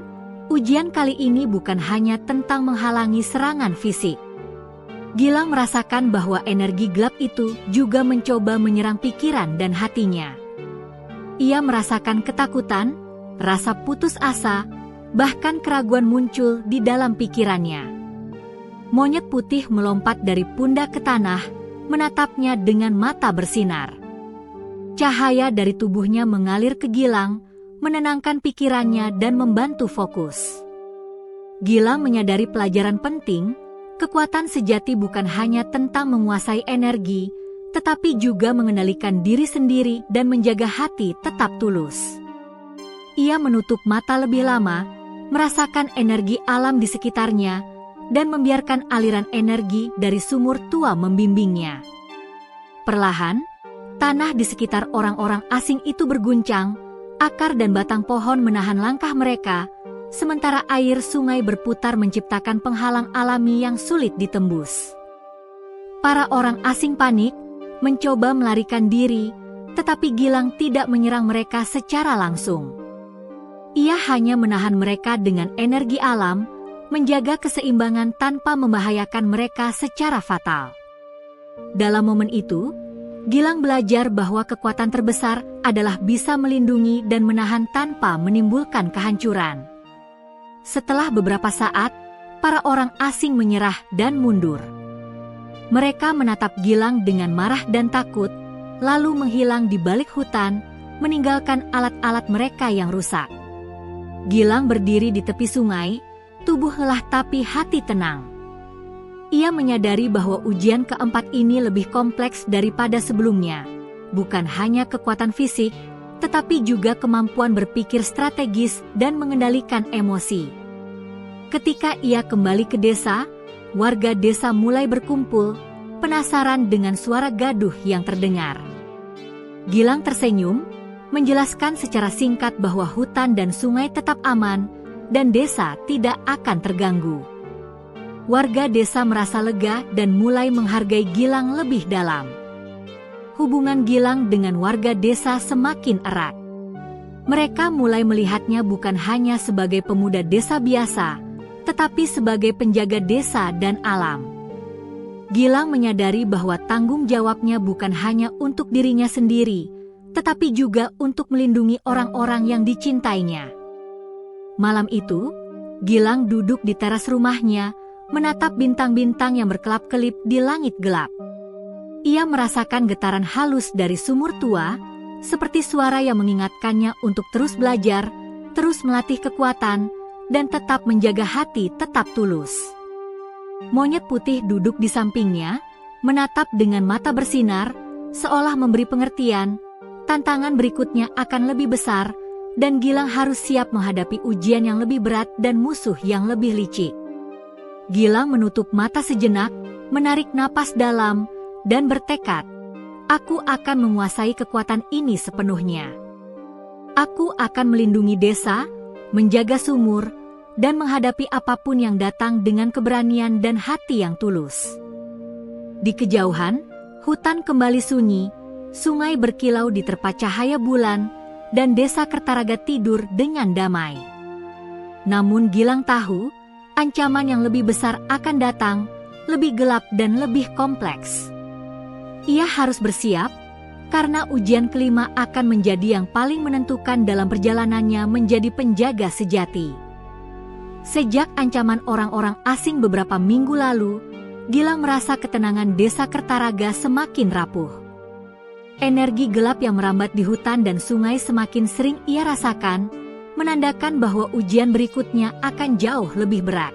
ujian kali ini bukan hanya tentang menghalangi serangan fisik. Gilang merasakan bahwa energi gelap itu juga mencoba menyerang pikiran dan hatinya. Ia merasakan ketakutan, rasa putus asa, bahkan keraguan muncul di dalam pikirannya. Monyet putih melompat dari pundak ke tanah, menatapnya dengan mata bersinar. Cahaya dari tubuhnya mengalir ke Gilang, menenangkan pikirannya dan membantu fokus. Gilang menyadari pelajaran penting, kekuatan sejati bukan hanya tentang menguasai energi, tetapi juga mengendalikan diri sendiri dan menjaga hati tetap tulus. Ia menutup mata lebih lama, merasakan energi alam di sekitarnya, dan membiarkan aliran energi dari sumur tua membimbingnya. Perlahan, tanah di sekitar orang-orang asing itu berguncang, akar dan batang pohon menahan langkah mereka, sementara air sungai berputar menciptakan penghalang alami yang sulit ditembus. Para orang asing panik, mencoba melarikan diri, tetapi Gilang tidak menyerang mereka secara langsung. Ia hanya menahan mereka dengan energi alam, menjaga keseimbangan tanpa membahayakan mereka secara fatal. Dalam momen itu, Gilang belajar bahwa kekuatan terbesar adalah bisa melindungi dan menahan tanpa menimbulkan kehancuran. Setelah beberapa saat, para orang asing menyerah dan mundur. Mereka menatap Gilang dengan marah dan takut, lalu menghilang di balik hutan, meninggalkan alat-alat mereka yang rusak. Gilang berdiri di tepi sungai, tubuh lelah tapi hati tenang. Ia menyadari bahwa ujian keempat ini lebih kompleks daripada sebelumnya, bukan hanya kekuatan fisik, tetapi juga kemampuan berpikir strategis dan mengendalikan emosi. Ketika ia kembali ke desa, warga desa mulai berkumpul, penasaran dengan suara gaduh yang terdengar. Gilang tersenyum, menjelaskan secara singkat bahwa hutan dan sungai tetap aman, dan desa tidak akan terganggu. Warga desa merasa lega dan mulai menghargai Gilang lebih dalam. Hubungan Gilang dengan warga desa semakin erat. Mereka mulai melihatnya bukan hanya sebagai pemuda desa biasa, tetapi sebagai penjaga desa dan alam. Gilang menyadari bahwa tanggung jawabnya bukan hanya untuk dirinya sendiri, tetapi juga untuk melindungi orang-orang yang dicintainya. Malam itu, Gilang duduk di teras rumahnya, menatap bintang-bintang yang berkelap-kelip di langit gelap. Ia merasakan getaran halus dari sumur tua, seperti suara yang mengingatkannya untuk terus belajar, terus melatih kekuatan, dan tetap menjaga hati tetap tulus. Monyet putih duduk di sampingnya, menatap dengan mata bersinar, seolah memberi pengertian, tantangan berikutnya akan lebih besar, dan Gilang harus siap menghadapi ujian yang lebih berat dan musuh yang lebih licik. Gilang menutup mata sejenak, menarik napas dalam, dan bertekad, "Aku akan menguasai kekuatan ini sepenuhnya. Aku akan melindungi desa, menjaga sumur, dan menghadapi apapun yang datang dengan keberanian dan hati yang tulus." Di kejauhan, hutan kembali sunyi, sungai berkilau diterpa cahaya bulan, dan desa Kertaraga tidur dengan damai. Namun Gilang tahu, ancaman yang lebih besar akan datang, lebih gelap dan lebih kompleks. Ia harus bersiap, karena ujian kelima akan menjadi yang paling menentukan dalam perjalanannya menjadi penjaga sejati. Sejak ancaman orang-orang asing beberapa minggu lalu, Gilang merasa ketenangan desa Kertaraga semakin rapuh. Energi gelap yang merambat di hutan dan sungai semakin sering ia rasakan, menandakan bahwa ujian berikutnya akan jauh lebih berat.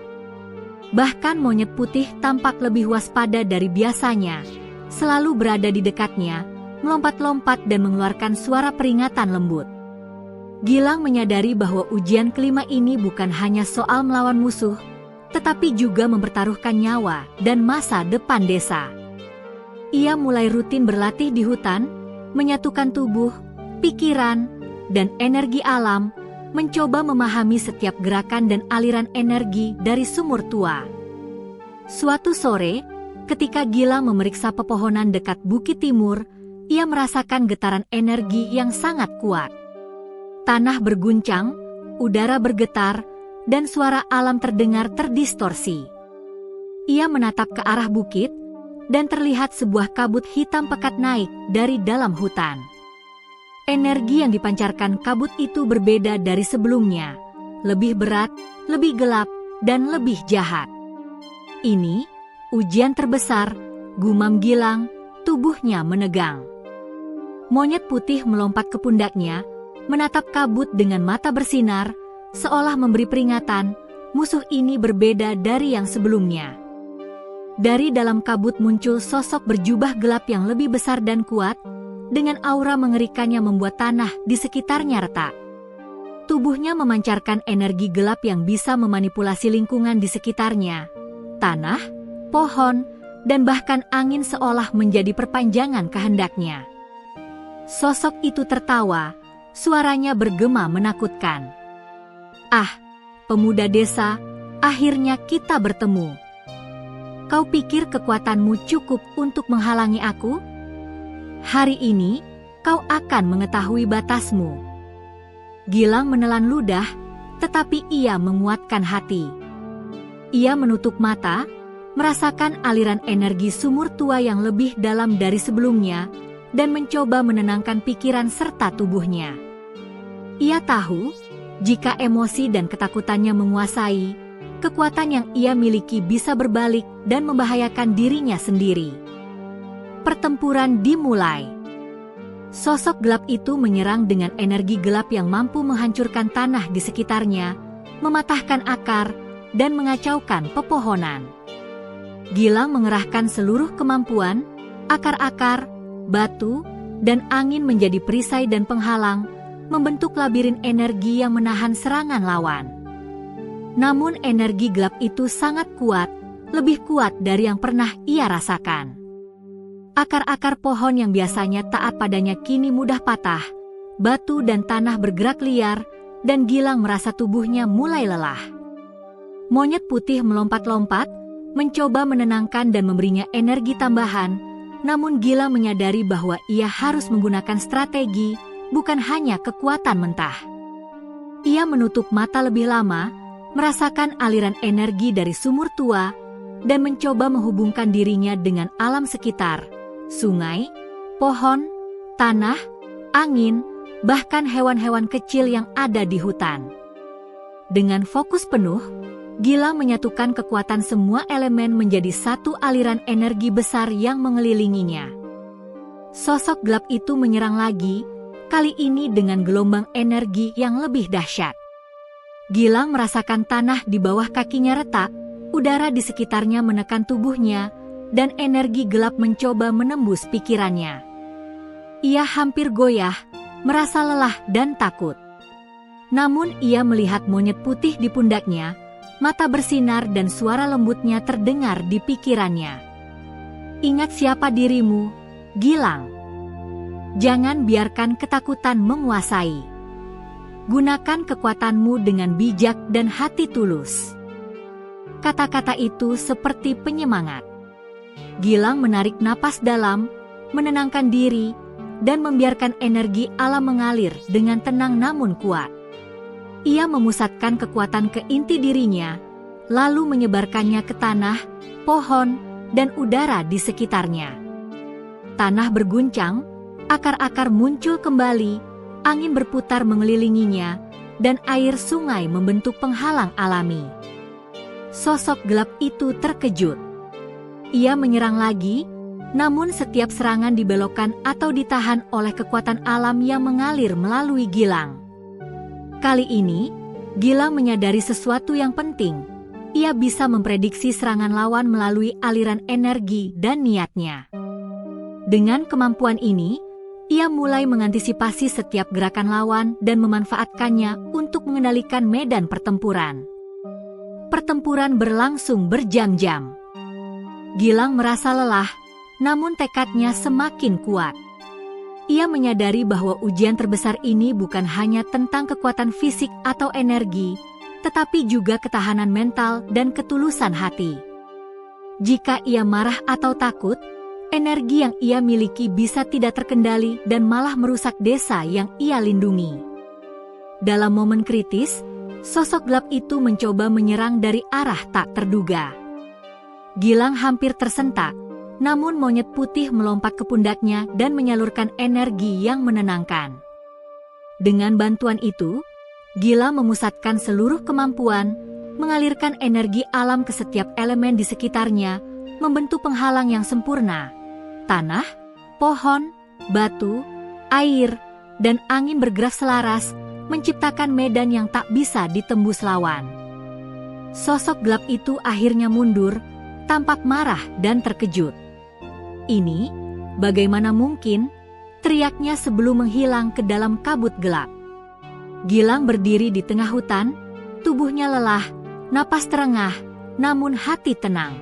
Bahkan monyet putih tampak lebih waspada dari biasanya, selalu berada di dekatnya, melompat-lompat dan mengeluarkan suara peringatan lembut. Gilang menyadari bahwa ujian kelima ini bukan hanya soal melawan musuh, tetapi juga mempertaruhkan nyawa dan masa depan desa. Ia mulai rutin berlatih di hutan, menyatukan tubuh, pikiran, dan energi alam, mencoba memahami setiap gerakan dan aliran energi dari sumur tua. Suatu sore, ketika Gilang memeriksa pepohonan dekat Bukit Timur, ia merasakan getaran energi yang sangat kuat. Tanah berguncang, udara bergetar, dan suara alam terdengar terdistorsi. Ia menatap ke arah bukit, dan terlihat sebuah kabut hitam pekat naik dari dalam hutan. Energi yang dipancarkan kabut itu berbeda dari sebelumnya, lebih berat, lebih gelap, dan lebih jahat. Ini, ujian terbesar, gumam Gilang, tubuhnya menegang. Monyet putih melompat ke pundaknya, menatap kabut dengan mata bersinar, seolah memberi peringatan, musuh ini berbeda dari yang sebelumnya. Dari dalam kabut muncul sosok berjubah gelap yang lebih besar dan kuat, dengan aura mengerikannya membuat tanah di sekitarnya retak. Tubuhnya memancarkan energi gelap yang bisa memanipulasi lingkungan di sekitarnya. Tanah, pohon, dan bahkan angin seolah menjadi perpanjangan kehendaknya. Sosok itu tertawa, suaranya bergema menakutkan. "Ah, pemuda desa, akhirnya kita bertemu. Kau pikir kekuatanmu cukup untuk menghalangi aku? Hari ini, kau akan mengetahui batasmu." Gilang menelan ludah, tetapi ia menguatkan hati. Ia menutup mata, merasakan aliran energi sumur tua yang lebih dalam dari sebelumnya, dan mencoba menenangkan pikiran serta tubuhnya. Ia tahu, jika emosi dan ketakutannya menguasai, kekuatan yang ia miliki bisa berbalik dan membahayakan dirinya sendiri. Pertempuran dimulai. Sosok gelap itu menyerang dengan energi gelap yang mampu menghancurkan tanah di sekitarnya, mematahkan akar, dan mengacaukan pepohonan. Gilang mengerahkan seluruh kemampuan, akar-akar, batu, dan angin menjadi perisai dan penghalang, membentuk labirin energi yang menahan serangan lawan. Namun energi gelap itu sangat kuat, lebih kuat dari yang pernah ia rasakan. Akar-akar pohon yang biasanya taat padanya kini mudah patah, batu dan tanah bergerak liar, dan Gilang merasa tubuhnya mulai lelah. Monyet putih melompat-lompat, mencoba menenangkan dan memberinya energi tambahan, namun Gilang menyadari bahwa ia harus menggunakan strategi, bukan hanya kekuatan mentah. Ia menutup mata lebih lama, merasakan aliran energi dari sumur tua, dan mencoba menghubungkan dirinya dengan alam sekitar, sungai, pohon, tanah, angin, bahkan hewan-hewan kecil yang ada di hutan. Dengan fokus penuh, Gilang menyatukan kekuatan semua elemen menjadi satu aliran energi besar yang mengelilinginya. Sosok gelap itu menyerang lagi, kali ini dengan gelombang energi yang lebih dahsyat. Gilang merasakan tanah di bawah kakinya retak, udara di sekitarnya menekan tubuhnya, dan energi gelap mencoba menembus pikirannya. Ia hampir goyah, merasa lelah dan takut. Namun ia melihat monyet putih di pundaknya, mata bersinar dan suara lembutnya terdengar di pikirannya. "Ingat siapa dirimu, Gilang. Jangan biarkan ketakutan menguasai. Gunakan kekuatanmu dengan bijak dan hati tulus." Kata-kata itu seperti penyemangat. Gilang menarik napas dalam, menenangkan diri, dan membiarkan energi alam mengalir dengan tenang namun kuat. Ia memusatkan kekuatan ke inti dirinya, lalu menyebarkannya ke tanah, pohon, dan udara di sekitarnya. Tanah berguncang, akar-akar muncul kembali, angin berputar mengelilinginya, dan air sungai membentuk penghalang alami. Sosok gelap itu terkejut. Ia menyerang lagi, namun setiap serangan dibelokkan atau ditahan oleh kekuatan alam yang mengalir melalui Gilang. Kali ini, Gilang menyadari sesuatu yang penting. ia bisa memprediksi serangan lawan melalui aliran energi dan niatnya. Dengan kemampuan ini, ia mulai mengantisipasi setiap gerakan lawan dan memanfaatkannya untuk mengendalikan medan pertempuran. Pertempuran berlangsung berjam-jam. Gilang merasa lelah, namun tekadnya semakin kuat. Ia menyadari bahwa ujian terbesar ini bukan hanya tentang kekuatan fisik atau energi, tetapi juga ketahanan mental dan ketulusan hati. Jika ia marah atau takut, energi yang ia miliki bisa tidak terkendali dan malah merusak desa yang ia lindungi. Dalam momen kritis, sosok gelap itu mencoba menyerang dari arah tak terduga. Gilang hampir tersentak, namun monyet putih melompat ke pundaknya dan menyalurkan energi yang menenangkan. Dengan bantuan itu, Gilang memusatkan seluruh kemampuan, mengalirkan energi alam ke setiap elemen di sekitarnya, membentuk penghalang yang sempurna. Tanah, pohon, batu, air, dan angin bergerak selaras, menciptakan medan yang tak bisa ditembus lawan. Sosok gelap itu akhirnya mundur, tampak marah dan terkejut. "Ini, bagaimana mungkin?" teriaknya sebelum menghilang ke dalam kabut gelap. Gilang berdiri di tengah hutan, tubuhnya lelah, napas terengah, namun hati tenang.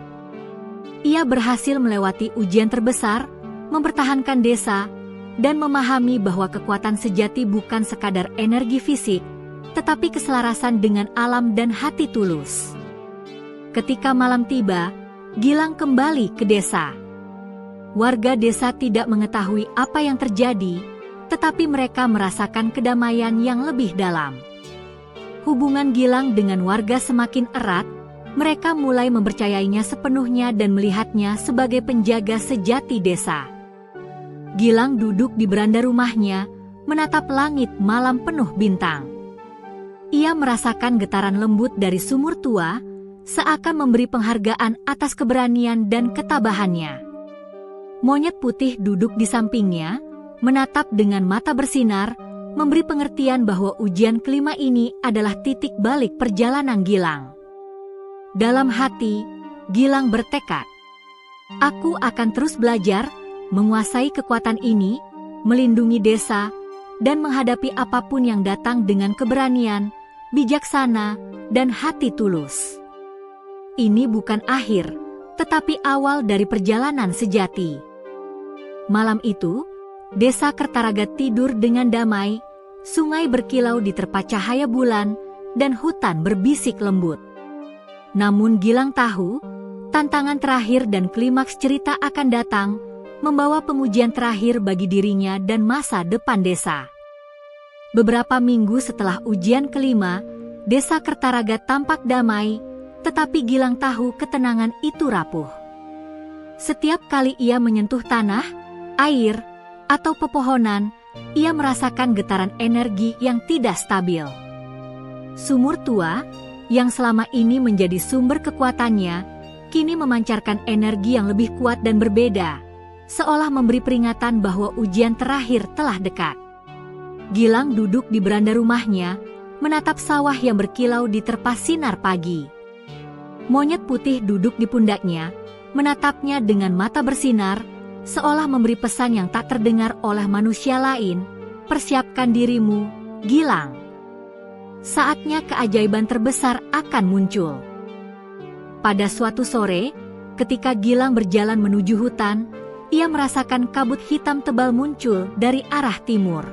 Ia berhasil melewati ujian terbesar, mempertahankan desa, dan memahami bahwa kekuatan sejati bukan sekadar energi fisik, tetapi keselarasan dengan alam dan hati tulus. Ketika malam tiba, Gilang kembali ke desa. Warga desa tidak mengetahui apa yang terjadi, tetapi mereka merasakan kedamaian yang lebih dalam. Hubungan Gilang dengan warga semakin erat, mereka mulai mempercayainya sepenuhnya dan melihatnya sebagai penjaga sejati desa. Gilang duduk di beranda rumahnya, menatap langit malam penuh bintang. Ia merasakan getaran lembut dari sumur tua, seakan memberi penghargaan atas keberanian dan ketabahannya. Monyet putih duduk di sampingnya, menatap dengan mata bersinar, memberi pengertian bahwa ujian kelima ini adalah titik balik perjalanan Gilang. Dalam hati, Gilang bertekad, "Aku akan terus belajar, menguasai kekuatan ini, melindungi desa, dan menghadapi apapun yang datang dengan keberanian, bijaksana, dan hati tulus." Ini bukan akhir, tetapi awal dari perjalanan sejati. Malam itu, desa Kertaraga tidur dengan damai, sungai berkilau di terpa cahaya bulan, dan hutan berbisik lembut. Namun Gilang tahu, tantangan terakhir dan klimaks cerita akan datang, membawa pengujian terakhir bagi dirinya dan masa depan desa. Beberapa minggu setelah ujian kelima, desa Kertaraga tampak damai, tetapi Gilang tahu ketenangan itu rapuh. Setiap kali ia menyentuh tanah, air, atau pepohonan, ia merasakan getaran energi yang tidak stabil. Sumur tua, yang selama ini menjadi sumber kekuatannya, kini memancarkan energi yang lebih kuat dan berbeda, seolah memberi peringatan bahwa ujian terakhir telah dekat. Gilang duduk di beranda rumahnya, menatap sawah yang berkilau di terpa sinar pagi. Monyet putih duduk di pundaknya, menatapnya dengan mata bersinar, seolah memberi pesan yang tak terdengar oleh manusia lain, "Persiapkan dirimu, Gilang. Saatnya keajaiban terbesar akan muncul." Pada suatu sore, ketika Gilang berjalan menuju hutan, ia merasakan kabut hitam tebal muncul dari arah timur.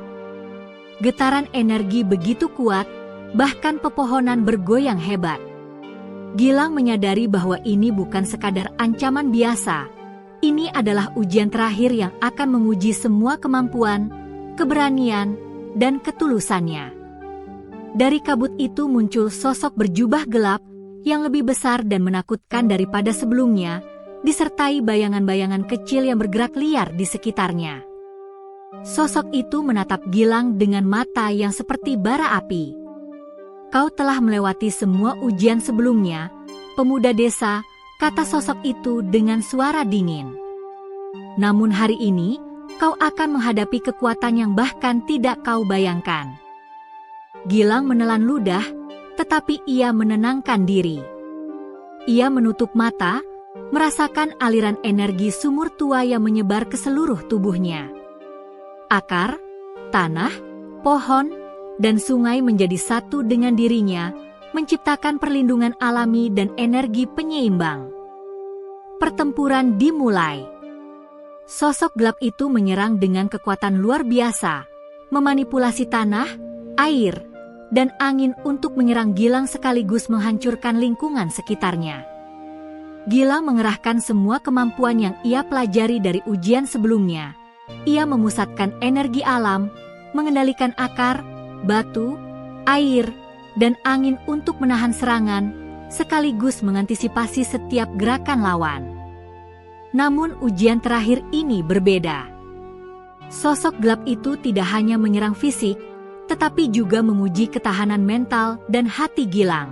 Getaran energi begitu kuat, bahkan pepohonan bergoyang hebat. Gilang menyadari bahwa ini bukan sekadar ancaman biasa. Ini adalah ujian terakhir yang akan menguji semua kemampuan, keberanian, dan ketulusannya. Dari kabut itu muncul sosok berjubah gelap yang lebih besar dan menakutkan daripada sebelumnya, disertai bayangan-bayangan kecil yang bergerak liar di sekitarnya. Sosok itu menatap Gilang dengan mata yang seperti bara api. "Kau telah melewati semua ujian sebelumnya, pemuda desa," kata sosok itu dengan suara dingin. "Namun hari ini, kau akan menghadapi kekuatan yang bahkan tidak kau bayangkan." Gilang menelan ludah, tetapi ia menenangkan diri. Ia menutup mata, merasakan aliran energi sumur tua yang menyebar ke seluruh tubuhnya. Akar, tanah, pohon, dan sungai menjadi satu dengan dirinya, menciptakan perlindungan alami dan energi penyeimbang. Pertempuran dimulai. Sosok gelap itu menyerang dengan kekuatan luar biasa, memanipulasi tanah, air, dan angin untuk menyerang Gilang sekaligus menghancurkan lingkungan sekitarnya. Gilang mengerahkan semua kemampuan yang ia pelajari dari ujian sebelumnya. Ia memusatkan energi alam, mengendalikan akar, batu, air, dan angin untuk menahan serangan, sekaligus mengantisipasi setiap gerakan lawan. Namun ujian terakhir ini berbeda. Sosok gelap itu tidak hanya menyerang fisik, tetapi juga menguji ketahanan mental dan hati Gilang.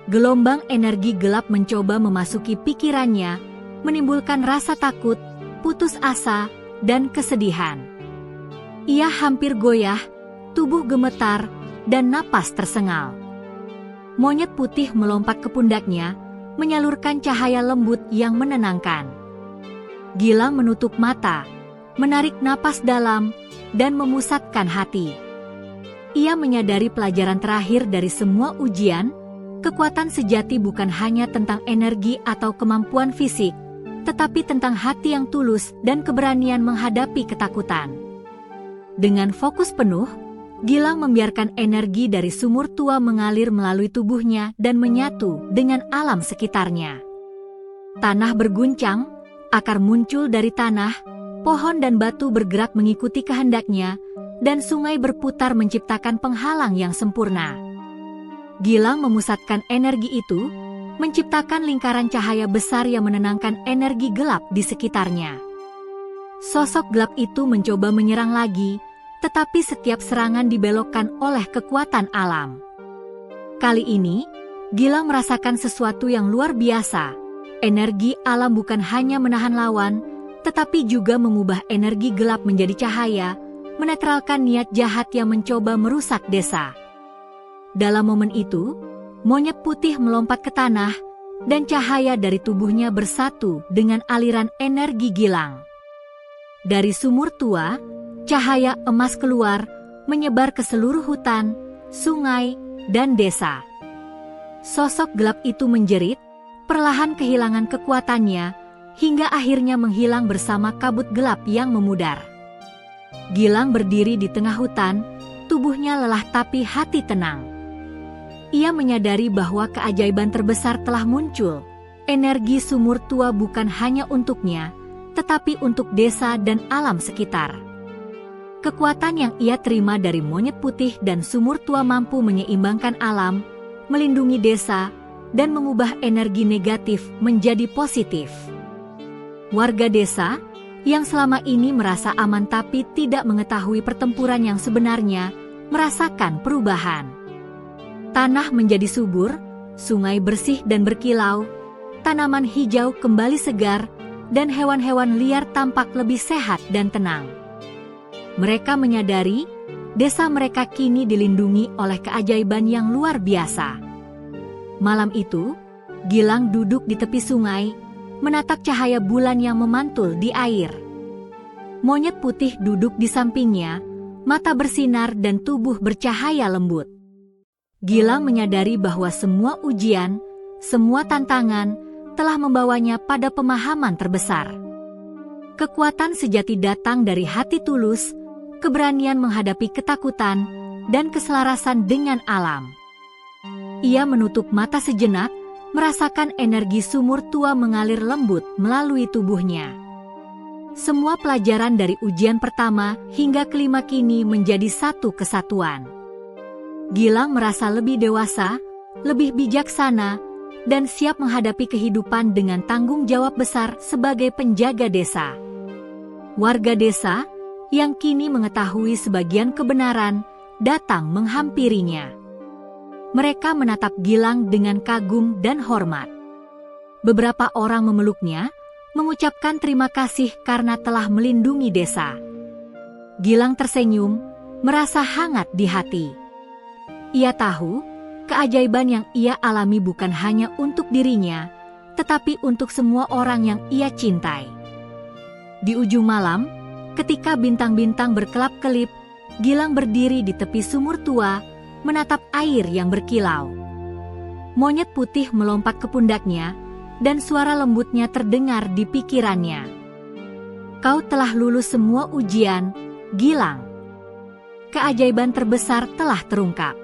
Gelombang energi gelap mencoba memasuki pikirannya, menimbulkan rasa takut, putus asa, dan kesedihan. Ia hampir goyah, tubuh gemetar, dan napas tersengal. Monyet putih melompat ke pundaknya, menyalurkan cahaya lembut yang menenangkan. Gilang menutup mata, menarik napas dalam, dan memusatkan hati. Ia menyadari pelajaran terakhir dari semua ujian, kekuatan sejati bukan hanya tentang energi atau kemampuan fisik, tetapi tentang hati yang tulus dan keberanian menghadapi ketakutan. Dengan fokus penuh, Gilang membiarkan energi dari sumur tua mengalir melalui tubuhnya dan menyatu dengan alam sekitarnya. Tanah berguncang, akar muncul dari tanah, pohon dan batu bergerak mengikuti kehendaknya, dan sungai berputar menciptakan penghalang yang sempurna. Gilang memusatkan energi itu, menciptakan lingkaran cahaya besar yang menenangkan energi gelap di sekitarnya. Sosok gelap itu mencoba menyerang lagi, tetapi setiap serangan dibelokkan oleh kekuatan alam. Kali ini, Gilang merasakan sesuatu yang luar biasa. Energi alam bukan hanya menahan lawan, tetapi juga mengubah energi gelap menjadi cahaya, menetralkan niat jahat yang mencoba merusak desa. Dalam momen itu, monyet putih melompat ke tanah, dan cahaya dari tubuhnya bersatu dengan aliran energi Gilang. Dari sumur tua, cahaya emas keluar, menyebar ke seluruh hutan, sungai, dan desa. Sosok gelap itu menjerit, perlahan kehilangan kekuatannya, hingga akhirnya menghilang bersama kabut gelap yang memudar. Gilang berdiri di tengah hutan, tubuhnya lelah tapi hati tenang. Ia menyadari bahwa keajaiban terbesar telah muncul. Energi sumur tua bukan hanya untuknya, tetapi untuk desa dan alam sekitar. Kekuatan yang ia terima dari monyet putih dan sumur tua mampu menyeimbangkan alam, melindungi desa, dan mengubah energi negatif menjadi positif. Warga desa, yang selama ini merasa aman tapi tidak mengetahui pertempuran yang sebenarnya, merasakan perubahan. Tanah menjadi subur, sungai bersih dan berkilau, tanaman hijau kembali segar, dan hewan-hewan liar tampak lebih sehat dan tenang. Mereka menyadari, desa mereka kini dilindungi oleh keajaiban yang luar biasa. Malam itu, Gilang duduk di tepi sungai, menatap cahaya bulan yang memantul di air. Monyet putih duduk di sampingnya, mata bersinar dan tubuh bercahaya lembut. Gilang menyadari bahwa semua ujian, semua tantangan, telah membawanya pada pemahaman terbesar. Kekuatan sejati datang dari hati tulus, keberanian menghadapi ketakutan, dan keselarasan dengan alam. Ia menutup mata sejenak, merasakan energi sumur tua mengalir lembut melalui tubuhnya. Semua pelajaran dari ujian pertama hingga kelima kini menjadi satu kesatuan. Gilang merasa lebih dewasa, lebih bijaksana, dan siap menghadapi kehidupan dengan tanggung jawab besar sebagai penjaga desa. Warga desa, yang kini mengetahui sebagian kebenaran, datang menghampirinya. Mereka menatap Gilang dengan kagum dan hormat. Beberapa orang memeluknya, mengucapkan terima kasih karena telah melindungi desa. Gilang tersenyum, merasa hangat di hati. Ia tahu, Keajaiban yang ia alami bukan hanya untuk dirinya, tetapi untuk semua orang yang ia cintai. Di ujung malam, ketika bintang-bintang berkelap-kelip, Gilang berdiri di tepi sumur tua, menatap air yang berkilau. Monyet putih melompat ke pundaknya, dan suara lembutnya terdengar di pikirannya. Kau telah lulus semua ujian, Gilang. Keajaiban terbesar telah terungkap.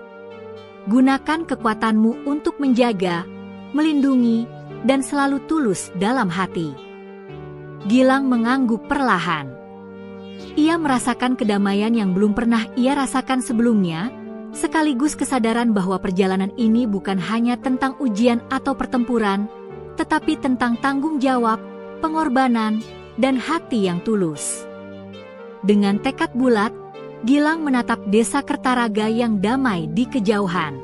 Gunakan kekuatanmu untuk menjaga, melindungi, dan selalu tulus dalam hati. Gilang mengangguk perlahan. Ia merasakan kedamaian yang belum pernah ia rasakan sebelumnya, sekaligus kesadaran bahwa perjalanan ini bukan hanya tentang ujian atau pertempuran, tetapi tentang tanggung jawab, pengorbanan, dan hati yang tulus. Dengan tekad bulat, Gilang menatap desa Kertaraga yang damai di kejauhan.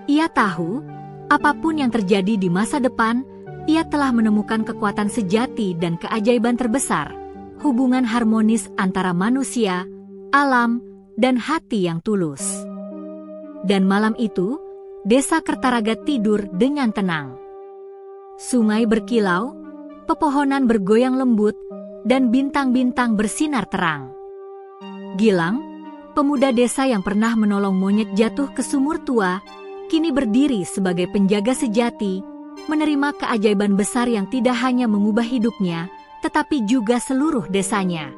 Ia tahu, apapun yang terjadi di masa depan, ia telah menemukan kekuatan sejati dan keajaiban terbesar, hubungan harmonis antara manusia, alam, dan hati yang tulus. Dan malam itu, desa Kertaraga tidur dengan tenang. Sungai berkilau, pepohonan bergoyang lembut, dan bintang-bintang bersinar terang. Gilang, pemuda desa yang pernah menolong monyet jatuh ke sumur tua, kini berdiri sebagai penjaga sejati, menerima keajaiban besar yang tidak hanya mengubah hidupnya, tetapi juga seluruh desanya.